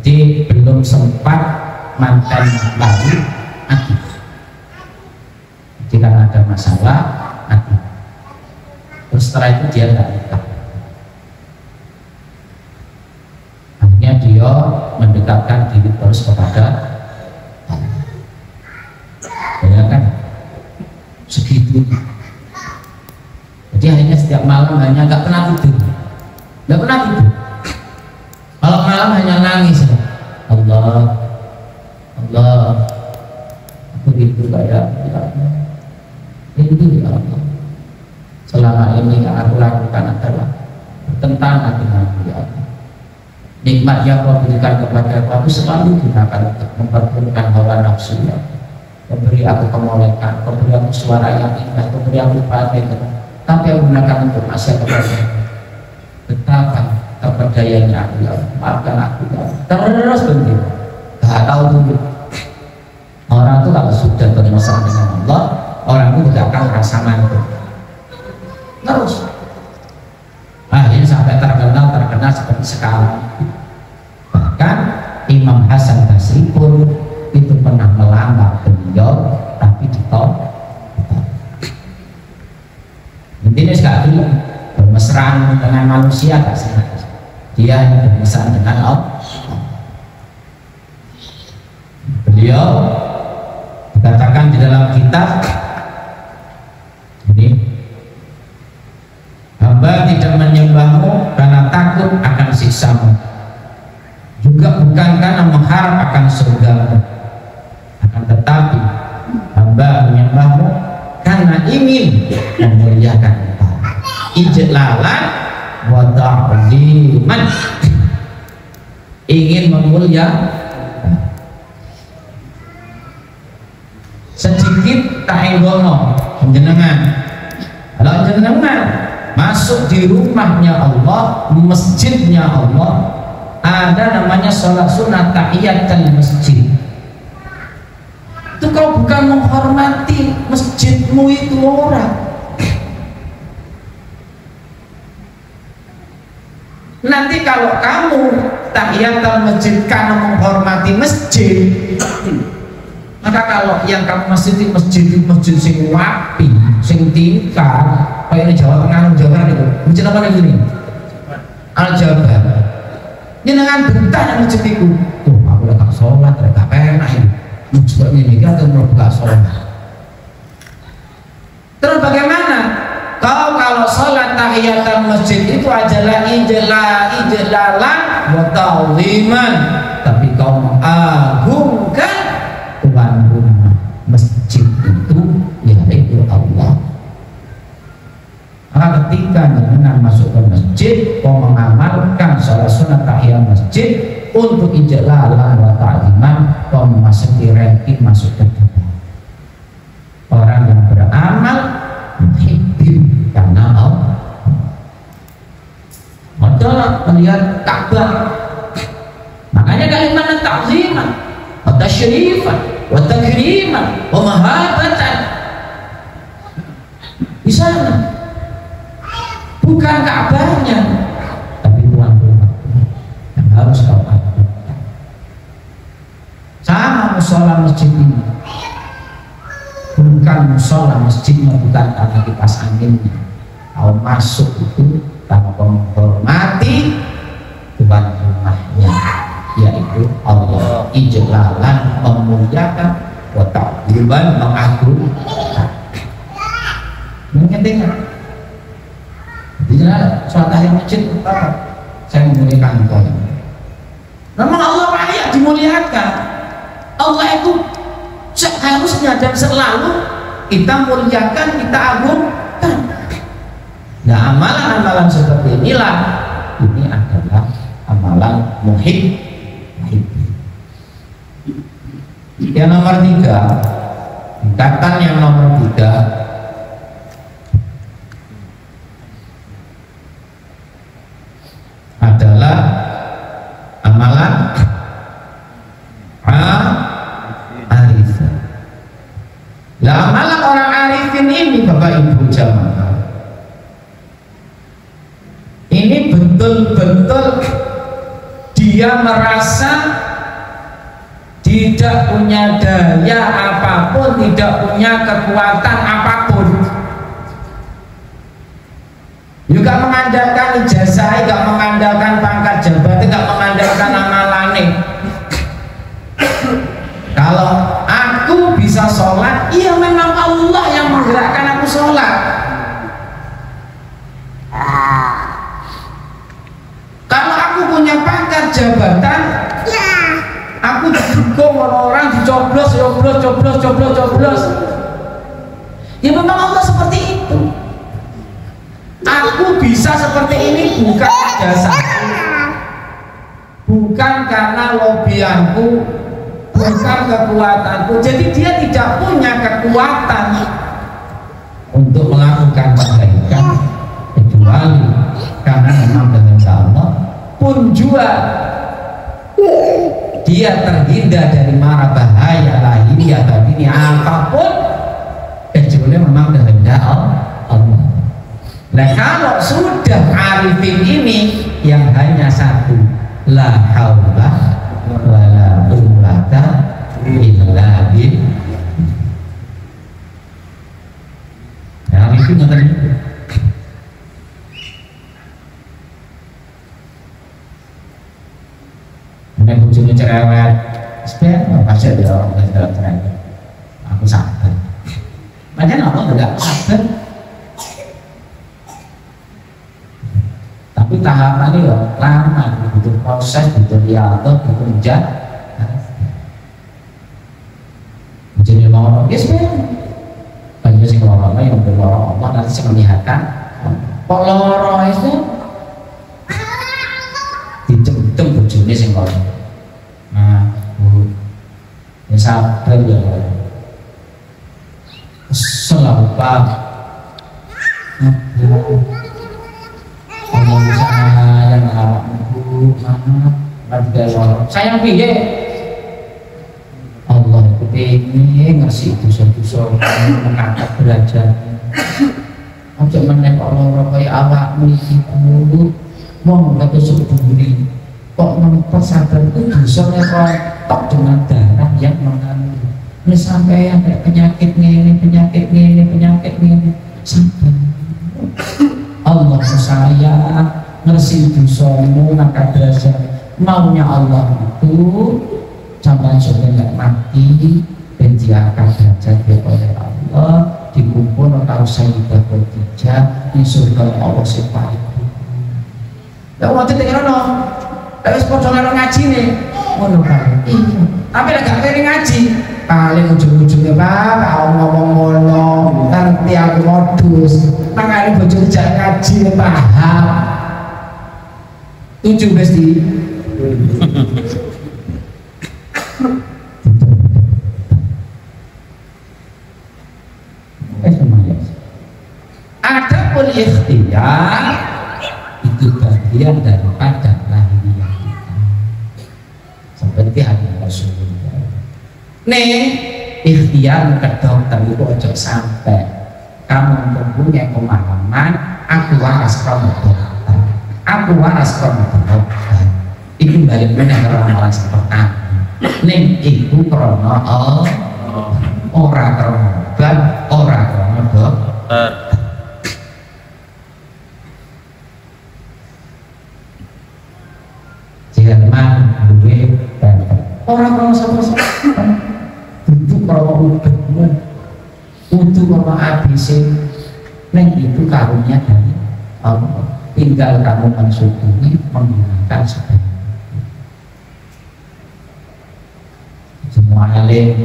jadi belum sempat mantan lagi mati jadi karena ada masalah mati terus setelah itu dia tidak nikah akhirnya dia mendekatkan diri terus kepada Allah ya kan segitunya jadi akhirnya setiap malam hanya nggak pernah tidur kalau malam hanya nangis Allah aku rindu kayak rindu ya Allah selama ini yang aku lakukan adalah bertentangan denganmu ya Allah nikmat yang kau berikan kepada aku selalu gunakan untuk memperburukkan hawa nafsu ya memberi aku kemolekan memberi aku suara yang indah memberi aku paten tapi aku gunakan untuk maksiat kepada betapa terperdayanya aku ya maafkan aku ya terus berhenti gak tahu dulu orang itu kalau sudah bermesra dengan Allah orang itu tidak akan merasa mampu terus akhirnya sampai terkenal seperti sekarang bahkan Imam Hasan Basri pun itu pernah melamar beliau tapi ditolak intinya sekali bermesraan dengan manusia tak sengaja dia bermesraan dengan Allah beliau dikatakan di dalam kitab ini hamba tidak menyembahmu karena takut akan siksamu juga bukan karena mengharap akan surgamu akan tetapi hamba menyembahmu karena ingin memuliakan engkau ijlalan wa ta'ziman ingin memuliakan sedikit tak enggono jenengan kalau jenengan masuk di rumahnya Allah masjidnya Allah ada namanya sholat sunat tahiyatul masjid itu kau bukan menghormati masjidmu itu orang nanti kalau kamu tahiyatul masjid karena menghormati masjid maka kalau yang kamu masjid sing wapi sing tingkat kayak di Jawa Tengah Jawa itu masjid apa lagi ini Al-Jabar jenengan bentah masjid itu tuh aku udah gak sholat gak pernah ini masjid ini kita mau buka sholat terus bagaimana salat tahiyatul masjid itu adalah ijlalan wa ta'ziman, tapi kau mengagungkan tuan rumah masjid itu yaitu Allah. Maka ketika dengan masuk ke masjid, kau mengamalkan salat sunat tahiyat masjid untuk ijlalan wa ta'ziman, kau memasuki ranking masuk ke dalam orang yang beramal muhibbin karena Allah. Adalah melihat Ka'bah, makanya kalimat ta'ziman wa tasyrifan wa takriman wa mahabbatan di sana. Bukan Ka'bahnya, tapi tuan rumah yang harus kau agungkan. Sama musola masjid ini, bukan musola masjidnya, bukan karena kipas anginnya. Kau masuk itu karena kau menghormati tuan rumahnya, yaitu Allah, ijlalan, memuliakan, wa ta'ziman, mengagungkan. Mengerti? Jelas sholat tahiyat masjid apa? Saya memuliakan engkau. Memang Allah layak dimuliakan. Allah itu seharusnya dan selalu kita muliakan, kita agungkan. Nah, amalan-amalan seperti inilah, ini adalah amalan muhib. Yang nomor 3, tingkatan yang nomor 3 adalah amalan arifin. Lah amalan orang arifin ini Bapak Ibu jamaah, ini betul-betul dia merasa tidak punya daya apapun, tidak punya kekuatan apapun. Juga mengandalkan ijazah, gak mengandalkan pangkat jabatan, gak mengandalkan amalane. Kalau aku bisa sholat, iya memang Allah yang menggerakkan aku sholat. Kalau aku punya pangkat jabatan, aku didukung orang dicoblos, coblos. Ya memang Allah seperti itu. Aku bisa seperti ini bukan jasa, bukan karena lobianku, bukan kekuatanku. Jadi dia tidak punya kekuatan untuk melakukan kebaikan kecuali karena memang dengan Allah. Pun juga dia terhindar dari mara bahaya lahiriah batiniah apapun kecuali memang kehendak Allah. Nah, kalau sudah arifin ini yang hanya satu, la haula wala quwwata illa billah. Nah, arifin ngoten niku. Nek bojone cerewet, sebenarnya pasti ada orang yang dalam cerewet. Aku sabar. Padahal Allah enggak sabar. Tapi tahapannya ya lama, butuh proses, butuh dialog, butuh ujian. Jadi lorong, ya sebenarnya banyak sih lorong yang berlorong Allah nanti saya melihatkan. Kok lorong itu dicem-cem bujurnya sih lorong. Nah, ya sabar ya. Selalu Pak. Allah sayang awakmu, maaf, sayang piye? Allah itu pengen ngasih dosa-dosa mengangkat derajat. Ojo meneh kok lara kaya awakmu iki kudu wong kate sebudi. Kok menepet sabar itu dosa tok dengan darah yang mengalir. Ini sampai ada penyakit ngene sabar. Allah sayang ngersi dosamu ngangkat derajat. Maunya Allah itu sampai sudah nggak mati dan diangkat derajat oleh Allah dikumpul karo Sayyidah Khadijah di surga Allah sing paling. Ya Allah ditekono. Lah wis padha karo ngajine. Ngono kan. Iya. Tapi lek gak kene ngaji, paling ujung-ujungnya Pak, ngomong ngono, ngerti aku modus. Nangane bojo jak ngaji paham. Tujuh mesti. Ada pun ikhtiar itu bagian daripada lahiriah kita. Seperti hadis Rasulullah. Nih ikhtiar ke dokter itu ojo sampai kamu mempunyai pemahaman aku waras kamu dokter, aku waras kamu dokter. Itu balik mana ramalan seperti ning iku krana ora krana obat, ora krana dokter. Jerman duwe orang kalau sama-sama duduk kalau udahmu utuh kalau ABC neng itu karunia dari Allah, tinggal kamu mensyukuri menggunakan sebaik semua alim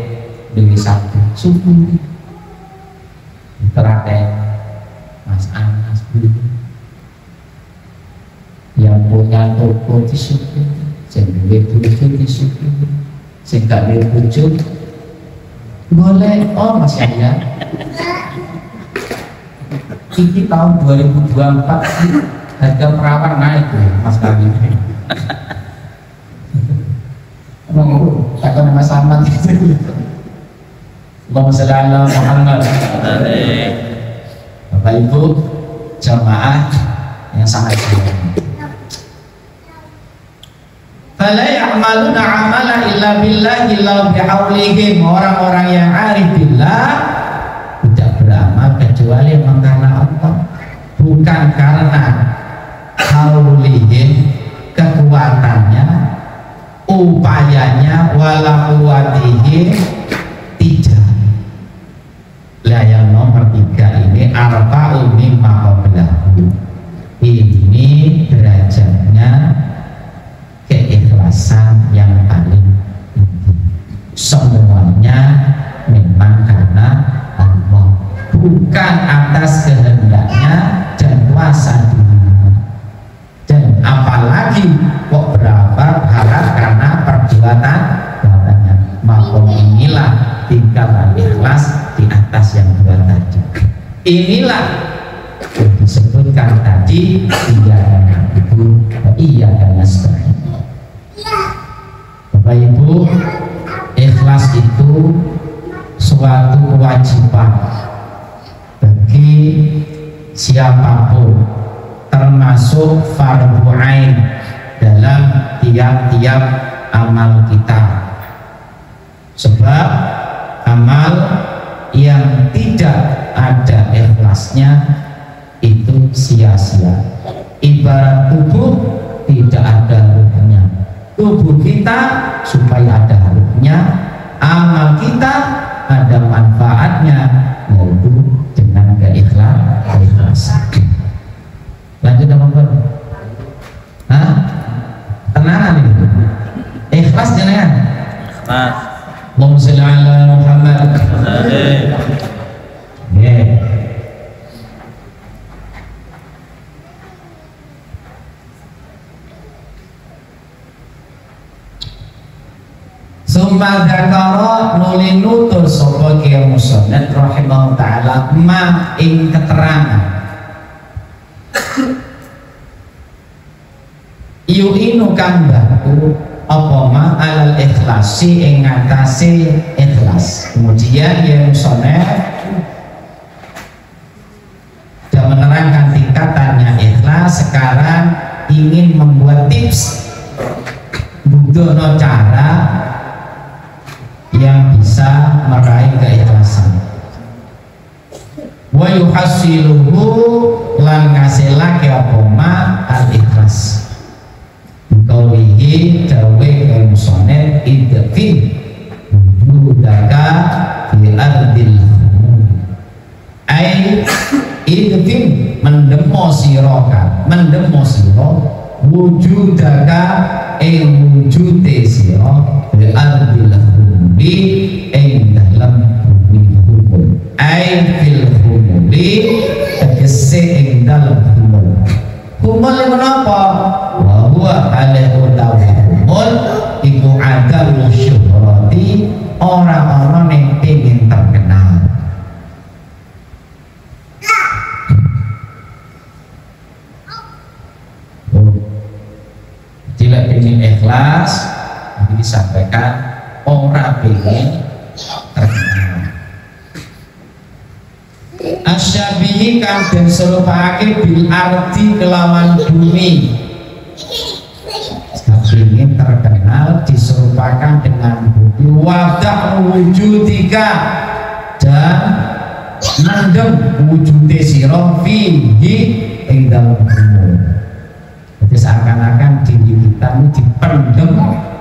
dewi satu syukuri terakhir Mas Anas dulu yang punya toko disyukuri, yang duwe bojo disyukuri, sing gak duwe bojo boleh masih ada. Ini tahun 2024 harga perawan naik Mas Kami. Kata Mas Ahmad gitu. Allahumma shalli ala Muhammad. Bapak Ibu jamaah yang sangat berbahagia. Fala ya'maluna 'amala illa billahi illa bihaulihim. Orang-orang yang arif billah tidak beramal kecuali karena Allah, bukan karena haulihim kekuatannya, upayanya, wala quwatihim tidak. Lah yang nomor 3 ini arba'u mimma qablahu. Ini derajatnya keikhlasan yang paling tinggi. Semuanya memang karena Allah, bukan atas kehendaknya dan kuasa dunia. Dan apalagi kok berharap karena perbuatan katanya. Makom inilah tingkatan ikhlas di atas yang dua tadi. Inilah yang disebutkan tadi, iya dan ibu, iya dan nasta'in. Bapak Ibu, ikhlas itu suatu kewajiban bagi siapapun, termasuk fardhu ain dalam tiap-tiap amal kita. Sebab amal yang tidak ada ikhlasnya itu sia-sia. Ibarat tubuh tidak ada ruhnya. Tubuh kita supaya ada ruhnya, amal kita ada manfaatnya, yaitu dengan keikhlasan. Lanjut apa Pak? Hah? Tenanan itu. Ikhlas jangan. Ikhlas. Allahumma shalli ala Muhammad. Summa dzakara nuli nutur sapa Kiai Musannad rahimahullah taala ma ing keterangan yu'inu kang bantu apa ma alal ikhlasi ing ngatasi ikhlas. Kemudian Kiai Musannad sudah menerangkan tingkatannya ikhlas. Sekarang ingin membuat tips budono cara yang bisa meraih keikhlasan. Wa yuhasiluhu lan ngasilake apa ma al-ikhlas. Qaulihi dawe al-musannif idfin wujudaka fi ardil ai idfin mendemo sira wujudaka wujude sira di ardil humli dalam bumi humul ai fil humuli tegese dalam humul menapa wa huwa alaihi utawi humul iku adamu syuhrati orang-orang yang pengen terkenal. Jika pengen ikhlas disampaikan orang pengen terkenal. Asyabihi kang den serupake bil arti kelawan bumi. Ingin terkenal diserupakan dengan bumi. Wadah wujudika dan mendem wujude sira fihi ing dalem bumi. Jadi seakan-akan diri kita ini dipendem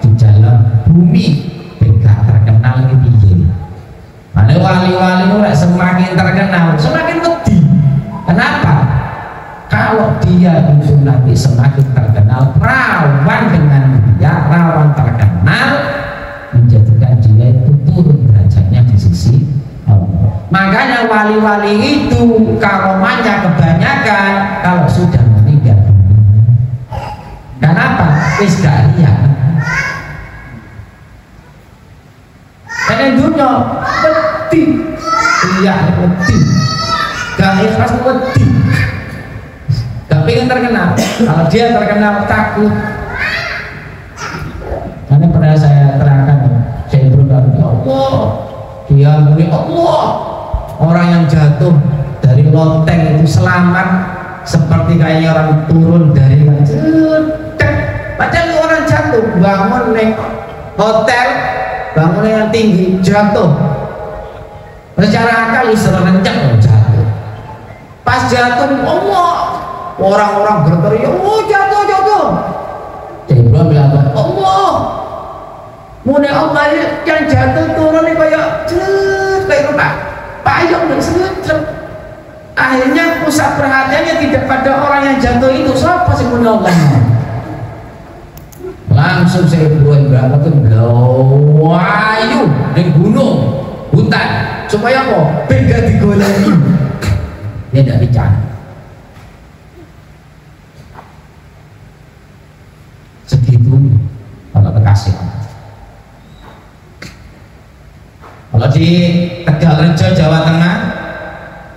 di dalam bumi tidak terkenal ini piye. Mana wali-wali itu semakin terkenal semakin wedi. Kenapa? Kalau dia itu nanti semakin terkenal, rawan dengan dia, rawan terkenal, menjadikan dia itu turun derajatnya di sisi Allah. Makanya wali-wali itu karomanya kebanyakan kalau sudah meninggal dunia. Kenapa? Wis gak lihat. Karena dunia wedi, iya wedi, gak ikhlas wedi. Gak pengen terkenal. Kalau dia terkenal takut. Karena pernah saya terangkan, saya berdoa ya Allah, dia muni Allah. Orang yang jatuh dari loteng itu selamat seperti kayak orang turun dari cetek. Padahal orang jatuh bangun nih hotel, bangun yang tinggi jatuh. Secara akal istilah rencang jatuh. Pas jatuh Allah. Orang-orang berteriak, oh jatuh. Jibril bilang, Allah, mune Allah yang jatuh turun ini kayak rumah payung dan selesai. Akhirnya pusat perhatiannya tidak pada orang yang jatuh itu. Siapa sih mune Allah? Langsung saya buat berapa tuh ayu di gunung, hutan, supaya apa? Beda digolongi. Dia tidak bicara. Segitu kalau kekasih. Kalau di Tegalrejo Jawa Tengah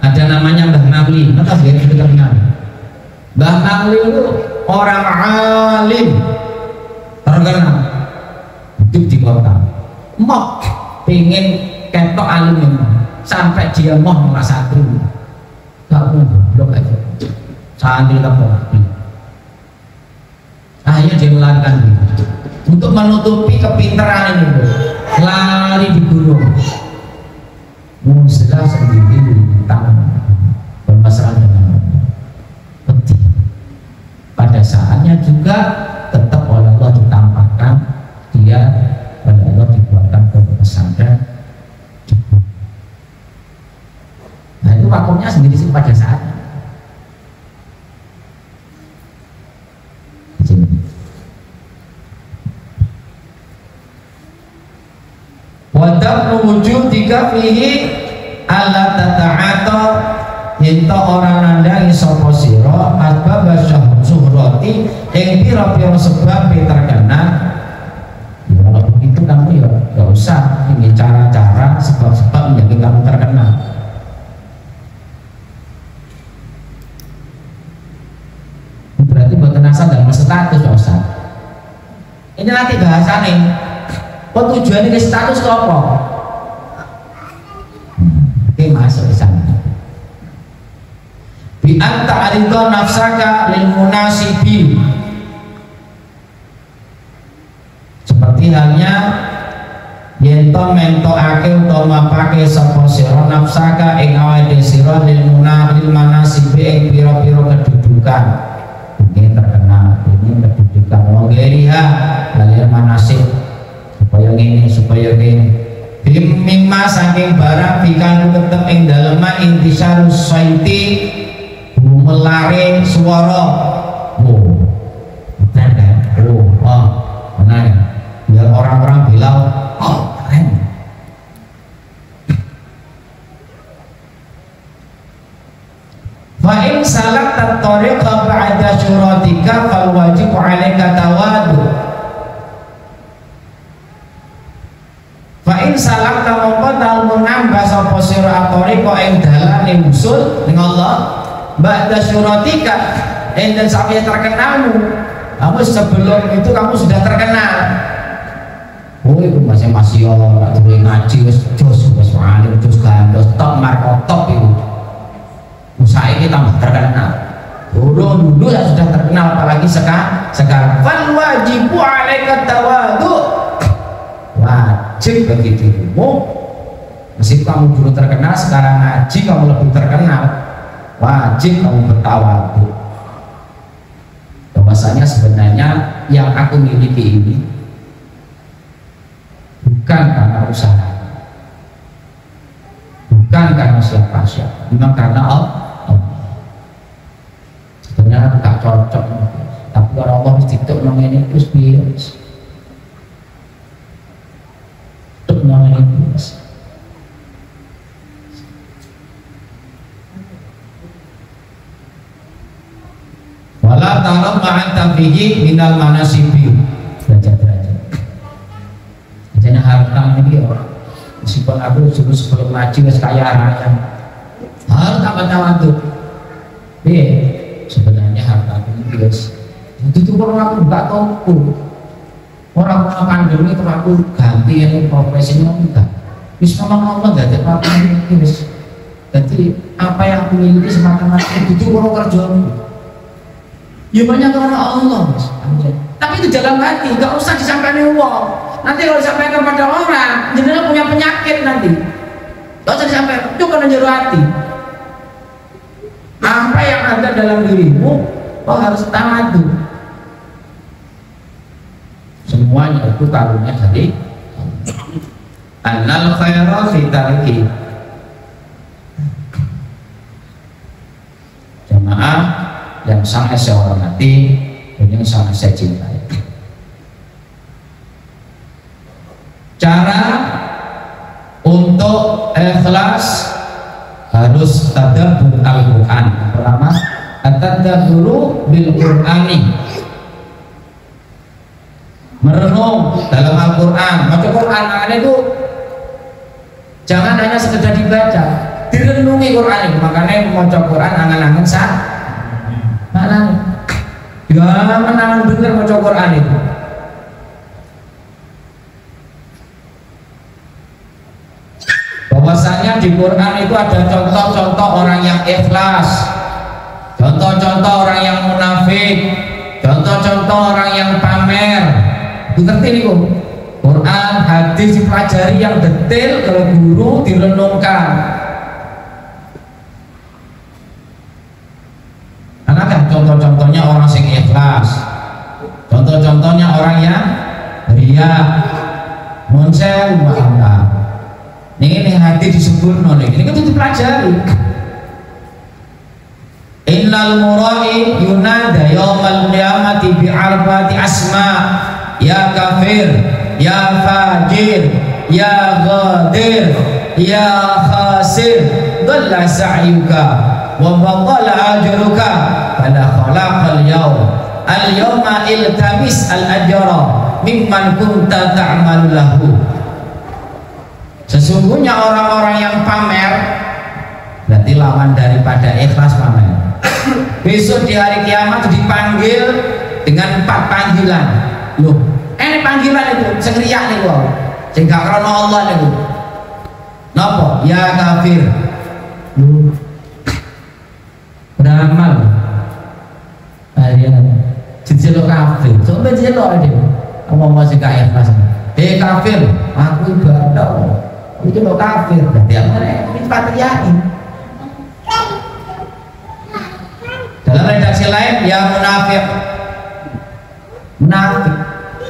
ada namanya Mbah Mawli. Maka dia sudah kenal. Mbah Mawli itu orang alim terkenal hidup di kota. Mau pengen ketok alim sampai dia mau nomor 1. Gak mau blok aja. Santri kapok. Akhirnya dia melakukan gitu. Untuk menutupi kepintaran ini, lari di gunung, muslah sendiri tentang permasalahan dengan peti. Pada saatnya juga tetap oleh Allah ditampakkan dia oleh Allah dibuatkan ke pesantren. Nah itu waktunya sendiri sih pada saatnya. Wadab wujudika fihi ala tata'ata yenta orang nandangi sapa sira asbab syuhrati ing pira-pira sebab terkenal. Ya kalau begitu kamu ya gak usah ini cara-cara sebab-sebab menjadi kamu terkenal. Berarti buat asal dalam status gak usah. Ini nanti bahasa nih. Tujuan ini status ke apa? Oke, masuk di sana. Bi anta aridho nafsaka lil munasibi. Seperti halnya yento mentokake utawa mapake sapa sira nafsaka ing awake sira lil manasibi ing pira-pira kedudukan. Ini terkenal, ini kedudukan wong geriha, lalir manasib. Supaya gini mimma saking barang bikan tetep ing dalema intisarus saiti melare suara. Oh benar kan? Oh benar, biar orang-orang bilang oh keren. Fa in salakta tariqa ba'da syuratika fal wajib 'alaika tawadu. Fa in salakta mongko dalem nambah sapa sira tariqa ing dalane usul ning Allah ba'da syuratika dan sampai terkenalmu. Kamu sebelum itu kamu sudah terkenal. Oh itu masih orang tuh ngaji wis jos wis alim jos gandos top marko top itu. Usaha ini tambah terkenal. Dulu ya sudah terkenal, apalagi sekarang. Fal wajibu 'alaika tawadu. Wajib bagi dirimu, meskipun kamu dulu terkenal, sekarang ngaji kamu lebih terkenal, wajib kamu bertawadu. Bahwasanya sebenarnya yang aku miliki ini bukan karena usaha, bukan karena siapa-siapa, memang karena Allah. Sebenarnya aku gak cocok, tapi kalau Allah mesti tuh ini terus bias, tuh ini bias. Wala ta'lam ma'anta fihi minal manasibi. Derajat-derajat. Jadi harta ini orang meskipun aku dulu sebelum ngaji wis kaya raya, harus tambah tawadu. Sebenarnya harta ini guys, itu orang aku buka toko, orang pandemi itu aku ganti ini profesinya enggak. Wis memang Allah gak ada apa-apa ini guys. Jadi apa yang aku miliki semata-mata itu orang kerja. Ya banyak karena Allah, Mas. Tapi itu dalam hati, gak usah disampaikan Allah. Nanti kalau disampaikan kepada orang, jadinya punya penyakit nanti. Gak usah disampaikan, itu karena jero hati. Apa yang ada dalam dirimu, kau harus tawadu. Semuanya itu karunia dari Annal khaira fi tariki. Jamaah yang sangat saya hormati dan yang sangat saya cintai. Cara untuk ikhlas harus tadabbur Al-Quran. Pertama, at-tadabburu bil Qur'ani, merenung dalam Al-Quran. Baca Quran itu jangan hanya sekedar dibaca, direnungi Quran itu. Makanya membaca Quran angan-angan sah mana ya menangan bener baca Quran itu. Bahwasanya di Quran itu ada contoh-contoh orang yang ikhlas, contoh-contoh orang yang munafik, contoh-contoh orang yang pamer. Ngerti nih kok? Quran, hadis dipelajari yang detail, kalau guru direnungkan. Karena kan contoh-contohnya orang yang ikhlas, contoh-contohnya orang yang ria, monsel, maaf. Ini hadis disebut ini kan itu dipelajari. Innal murai yunada yaumal qiyamati bi'arba'ati asma. Ya kafir, ya fajir, ya ghadir, ya khasir, dhalla sa'yuka wa batala ajruka pada khalaqal yaum. Al yawma iltamis al ajra mimman kunta ta'malu lahu. Sesungguhnya orang-orang yang pamer berarti lawan daripada ikhlas pamer. Besok di hari kiamat dipanggil dengan 4 panggilan. Loh, ini panggilan itu sengriak nih kok, sehingga karena Allah nih kok. Napa? Ya kafir. Loh, beramal. Kalian jadi kafir. Coba jadi lo ada. Kamu masih gak ikhlas. Kafir. Aku ibadah. Itu lo kafir. Berarti apa nih? Ini patriain. Dalam redaksi lain, ya munafik.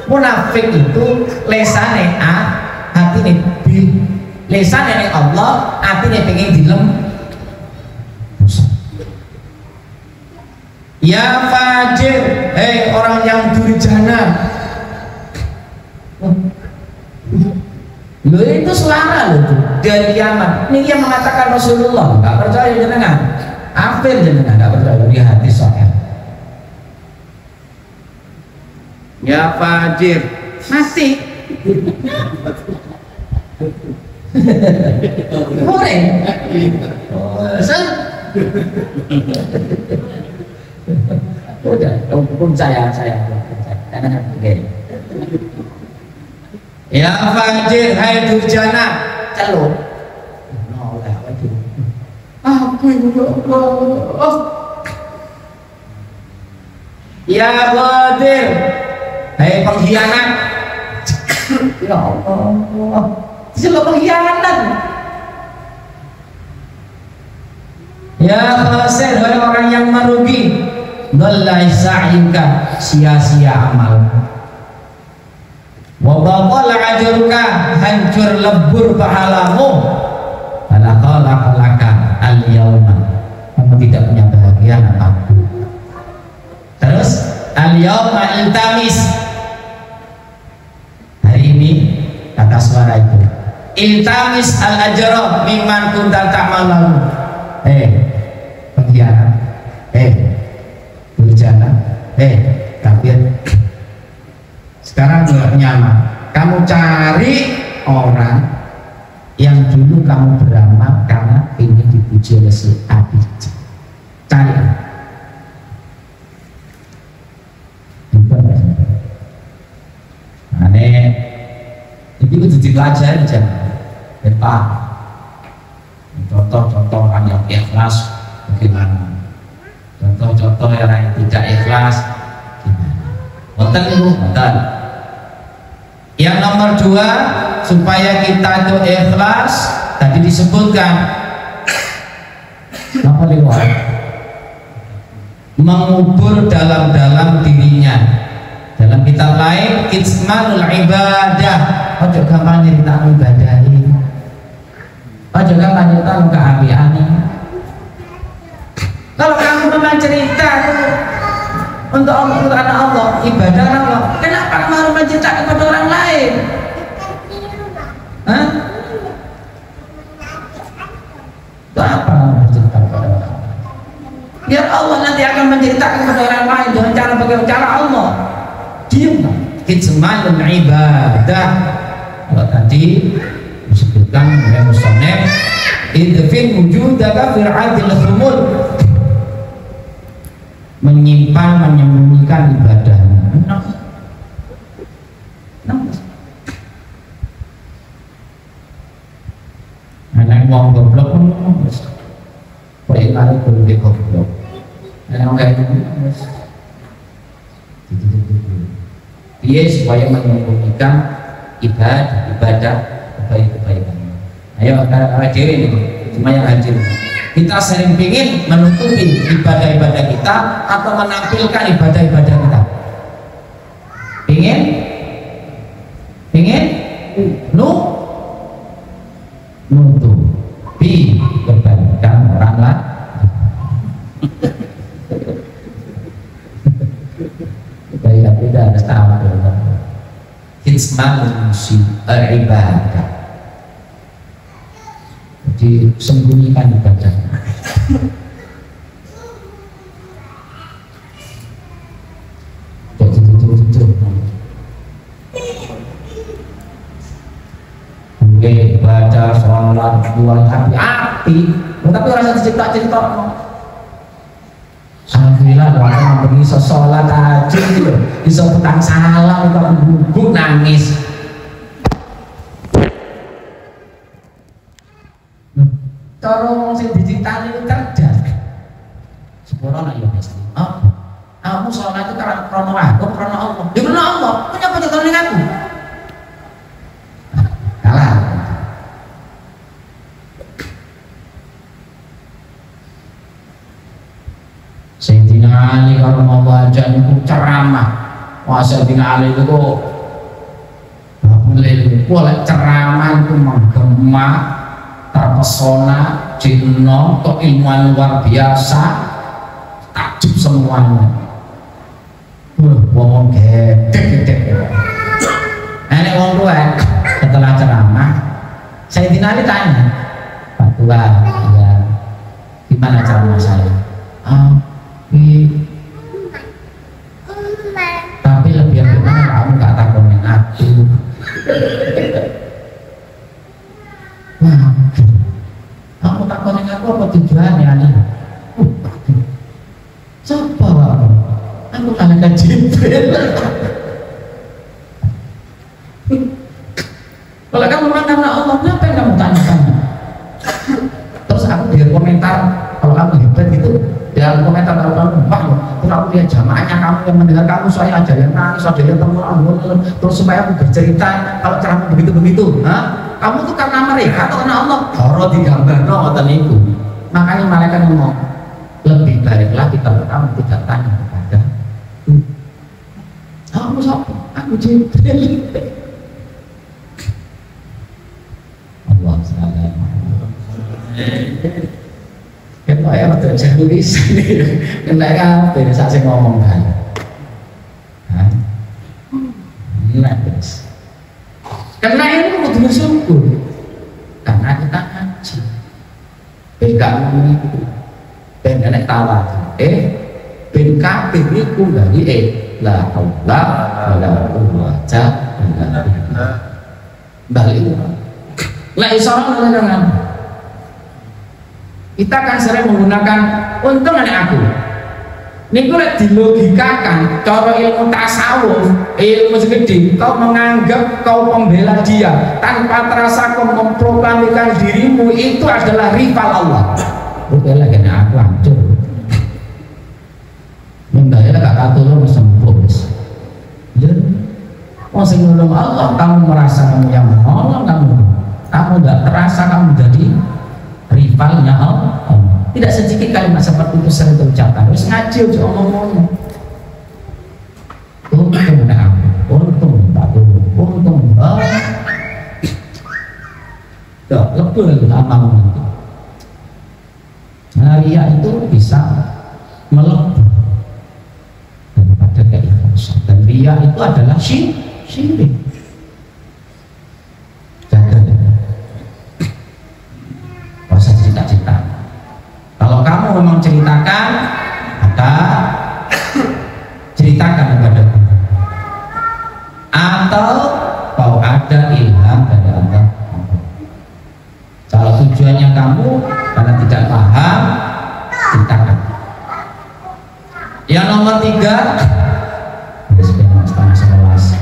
Munafik itu lesane A, hati nih B. Lisan ini Allah, atine pengen dilem. Ya fajir, hei orang yang durjana. Loh itu suara loh tuh dari kiamat. Ini yang mengatakan Rasulullah. Nggak percaya jenengan, hampir jenengan nggak percaya di hati soal. Ya fajir masih goreng. Udah, hukum saya karena begini. Ya fajir, hai durjana, celuk. Noleh apa itu? Aku ya Allah. Ya ghadir, hai pengkhianat. Ya Allah, celuk pengkhianat. Ya khasir, hai orang yang merugi. Dhalla sa'yuka, sia-sia amalmu. Wa batala ajruka, hancur lebur pahalamu. Ala khalaqalaka al-yawma, kamu tidak punya bahagia apapun. Terus al-yawma iltamis, hari ini kata suara itu iltamis al-ajra mimman kunta ta'malu. Pengkhianat, durjana, kafir. Sekarang nggak nyaman, kamu cari orang yang dulu kamu beramal karena ingin dipuji oleh si Abi. Cari. Aneh, ini itu dipelajari jangan. Pak, contoh-contoh orang yang ikhlas bagaimana? Contoh-contoh orang yang tidak ikhlas gimana? Betul itu, betul. Yang nomor 2, supaya kita itu ikhlas, tadi disebutkan apa lewat? Mengubur dalam-dalam dirinya. Dalam kitab lain, Itsmanul Ibadah. Ojo gampang cerita ibadah ini. Ojo gampang cerita keapiane. Kalau kamu memang cerita untuk anak Allah, ibadah Allah, kenapa kamu harus mencerita kepada orang lain? Hah? Itu apa mencerita kepada orang lain? Biar Allah nanti akan menceritakan kepada orang lain dengan cara bagaimana cara Allah. Diam. Itsmanul ibadah. Kalau tadi disebutkan oleh musannif, idfin wujudaka fil adil khumul, menyimpan, menyembunyikan ibadahnya. Anak wong goblok pun kayak kali kulit goblok. Anak kayak dia supaya menyembunyikan ibadah kebaikan. Ayo hadir ini, cuma yang hadir. Kita sering ingin menutupi ibadah-ibadah kita atau menampilkan ibadah-ibadah kita. Ingin nutupi kebaikan orang lain. Supaya tidak ada tahu. Itsmanul ibadah. Jadi sembunyikan ibadah. Boleh baca sholat buat api, tapi rasa cerita-cerita. Alhamdulillah orang pergi sholat aja gitu, bisa petang salam itu bubuk nangis. Cara sing diceritani itu cerdas. Sepuro nak yo mesti. Kamu sholat itu karena aku, karena Allah. Di mana Allah? Kenapa jatuh dengan aku? Kalah. Sayyidina Ali kalau mau baca itu ceramah. Wah Sayyidina Ali itu kok boleh boleh ceramah itu menggema, terpesona, jinom, keilmuan luar biasa, takjub semuanya. Wong gede. Nenek wong tua setelah ceramah, Sayyidina Ali tanya, Pak Tua, ya, gimana ceramah saya? Tapi lebih gimana kamu gak takonin aku? Wah, kamu takonin aku apa tujuannya Ali? Siapa kamu? Aku malaikat Jibril. Kalau kamu memang karena Allah, kenapa yang kamu tanya-tanya? Terus aku dia komentar, kalau kamu hebat gitu, dia komentar kalau kamu wah, terus aku lihat jamaahnya kamu yang mendengar kamu, soalnya ada yang nangis, ada yang termurah, terus supaya aku bercerita kalau caramu begitu-begitu. Kamu tuh karena mereka atau karena Allah? Kalau digambar, ngoten itu. Makanya malaikat ngomong, lebih baiklah kita kamu tidak tanya kepada kamu siapa? Aku Jibril. Allah salam. Kita ya waktu saya tulis ini, kenapa ya saat saya ngomong kan? Nah, terus. Karena ini kudu bersyukur, karena kita ngaji. Beda itu, beda nek tawa. Ben kabeh niku dari la haula wala quwwata illa billah. Balik. La isara dengan kita kan sering menggunakan untung anak aku. Niku lek dilogikakan cara ilmu tasawuf, ilmu segede, kau menganggap kau pembela dia tanpa terasa kau memproklamirkan dirimu itu adalah rival Allah. Bukan lagi aku hancur. Mendaya gak katulung sembuh. Ya, mau sing nolong Allah, kamu merasa kamu yang menolong kamu gak terasa kamu jadi rivalnya Allah. Tidak sedikit kalimat seperti itu sering terucapkan. Terus ngaji aja ngomongnya. Untung aku, untung tak turun, untung lebih lagi amal nanti. Nah, ria itu bisa melepuh daripada keikhlasan. Dan ria itu adalah syirik. Jaga ya. Gak usah cerita-cerita. Kalau kamu memang ceritakan, maka ceritakan kepada Tuhan. Atau kau ada ilham dari Allah. Kalau tujuannya kamu karena tidak paham, ceritakan. Yang nomor 3, setengah 11.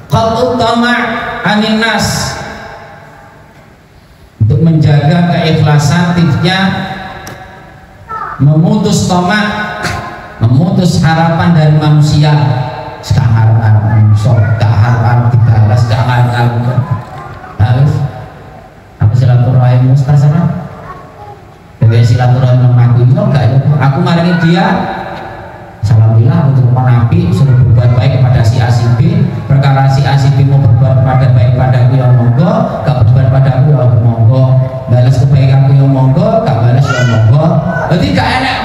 Qat'ut tama' anin nas. Untuk menjaga keikhlasan, tipsnya memutus tamak, memutus harapan dari manusia. Sekarang manusia, harap dibalas, harus apa silaturahim mustasana? Dari silaturahim aku itu enggak, aku maringi dia. Alhamdulillah untuk Nabi suruh berbuat baik kepada si A si B, perkara si A si B mau berbuat baik pada aku yang monggo, gak berbuat pada aku yang monggo, balas kebaikanku yang monggo, gak balas yang monggo. Jadi gak enak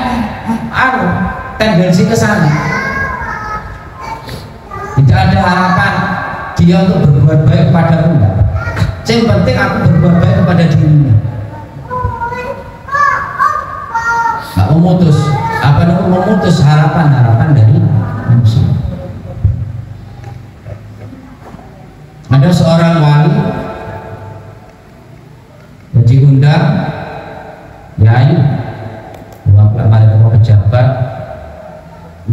tendensi ke sana. Tidak ada harapan dia untuk berbuat baik kepada aku. Yang penting aku berbuat baik kepada dirinya. Gak memutus harapan dari manusia. Ada seorang wali diundang, yai, pejabat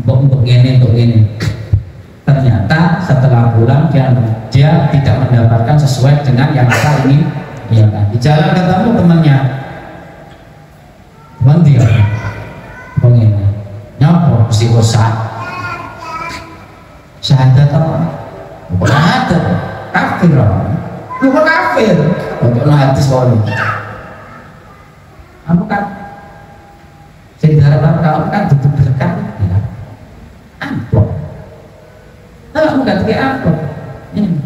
untuk ini. Ternyata setelah pulang dia tidak mendapatkan sesuai dengan yang kita ingin. Ya kan? Di jalan ketemu temannya, teman dia. Pengen nyapa mesti bosan syahadat bukan ada kafir bukan kafir untuk hadis ini kamu kan sehingga kamu kan tutup berkah ya amplop kamu gak pakai amplop ini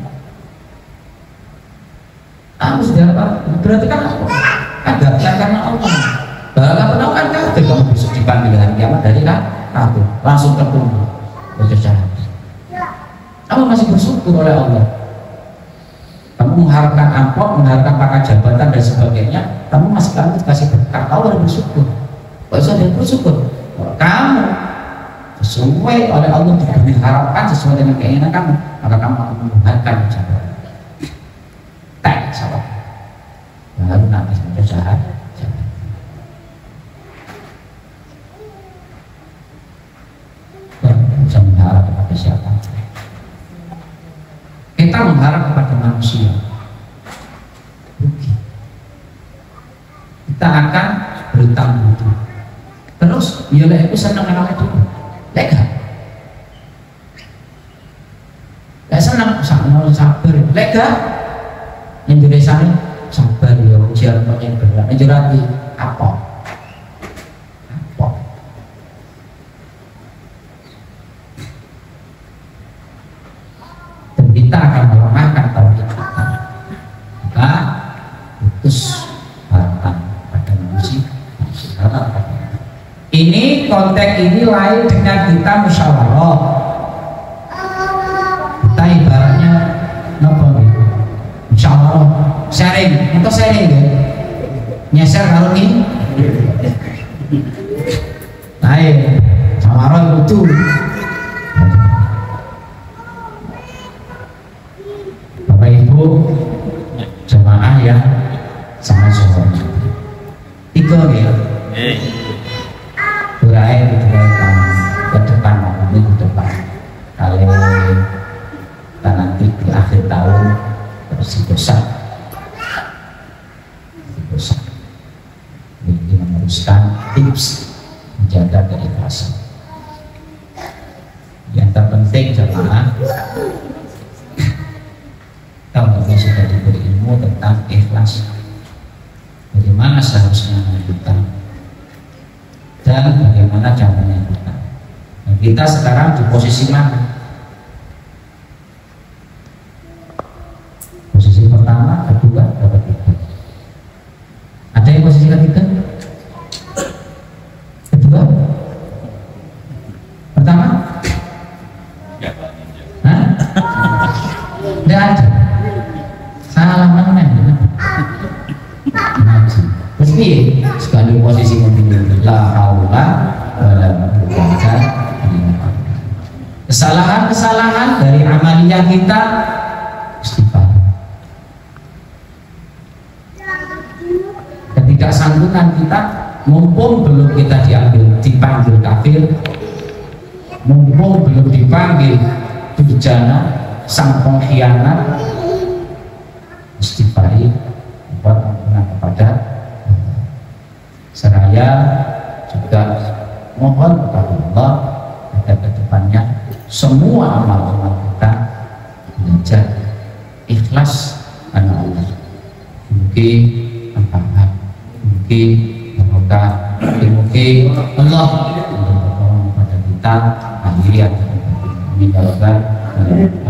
berarti kan ada karena Allah. Kalau kan kafir kamu besok dipanggil hari kiamat dari kafir langsung tertunduk berjalan. Kamu masih bersyukur oleh Allah. Kamu mengharapkan amplop, mengharapkan pangkat jabatan dan sebagainya, kamu masih kamu dikasih berkah. Kamu harus bersyukur. Kalau sudah bersyukur, kalau kamu sesuai oleh Allah diberi harapan sesuai dengan keinginan kamu, maka kamu akan mengharapkan jabatan. Tak salah. Lalu nanti sampai jahat. Bisa mengharap kepada siapa? Kita mengharap kepada manusia, rugi. Kita akan berutang budi. Terus, ya aku senang anak itu, lega. Gak senang, sama sabar, lega. Yang jadi sana sabar ya, ujian yang berat. Yang jadi apa? Kita akan melemahkan tauhid kita, maka putus harapan pada manusia. Ini konteks ini lain dengan kita musyawarah. Kita ibaratnya nopo gitu, musyawarah, sharing, atau sharing ya, nyeser kalau ini, lain, musyawarah itu. Bapak Ibu jemaah yang sangat hormat, tiga ya, berai ke depan ini ke depan, kalau kita nanti di akhir tahun terus bosan, ini meneruskan tips menjaga keikhlasan. Yang terpenting jemaah, kalau kita sudah diberi ilmu tentang ikhlas, bagaimana seharusnya kita dan bagaimana caranya kita. Nah, kita sekarang di posisi mana? Posisi pertama, kedua, ketiga. Ada yang posisi ketiga? Kedua? Pertama? Hah? Tidak ada. Salah mana ya? Mesti sekali posisi memilih la haula wala quwwata illa billah. Kesalahan-kesalahan dari amaliyah kita istighfar. Ketidaksanggupan kita, mumpung belum kita dipanggil kafir, mumpung belum dipanggil durjana, sang pengkhianat, istighfari, buat ampunan kepada seraya juga mohon kepada Allah agar kedepannya semua amal-amal kita belajar ikhlas karena Allah. Mungkin manfaat, mungkin berkah, mungkin Allah bertolong kepada kita akhirnya. Amin ya rabbal alamin.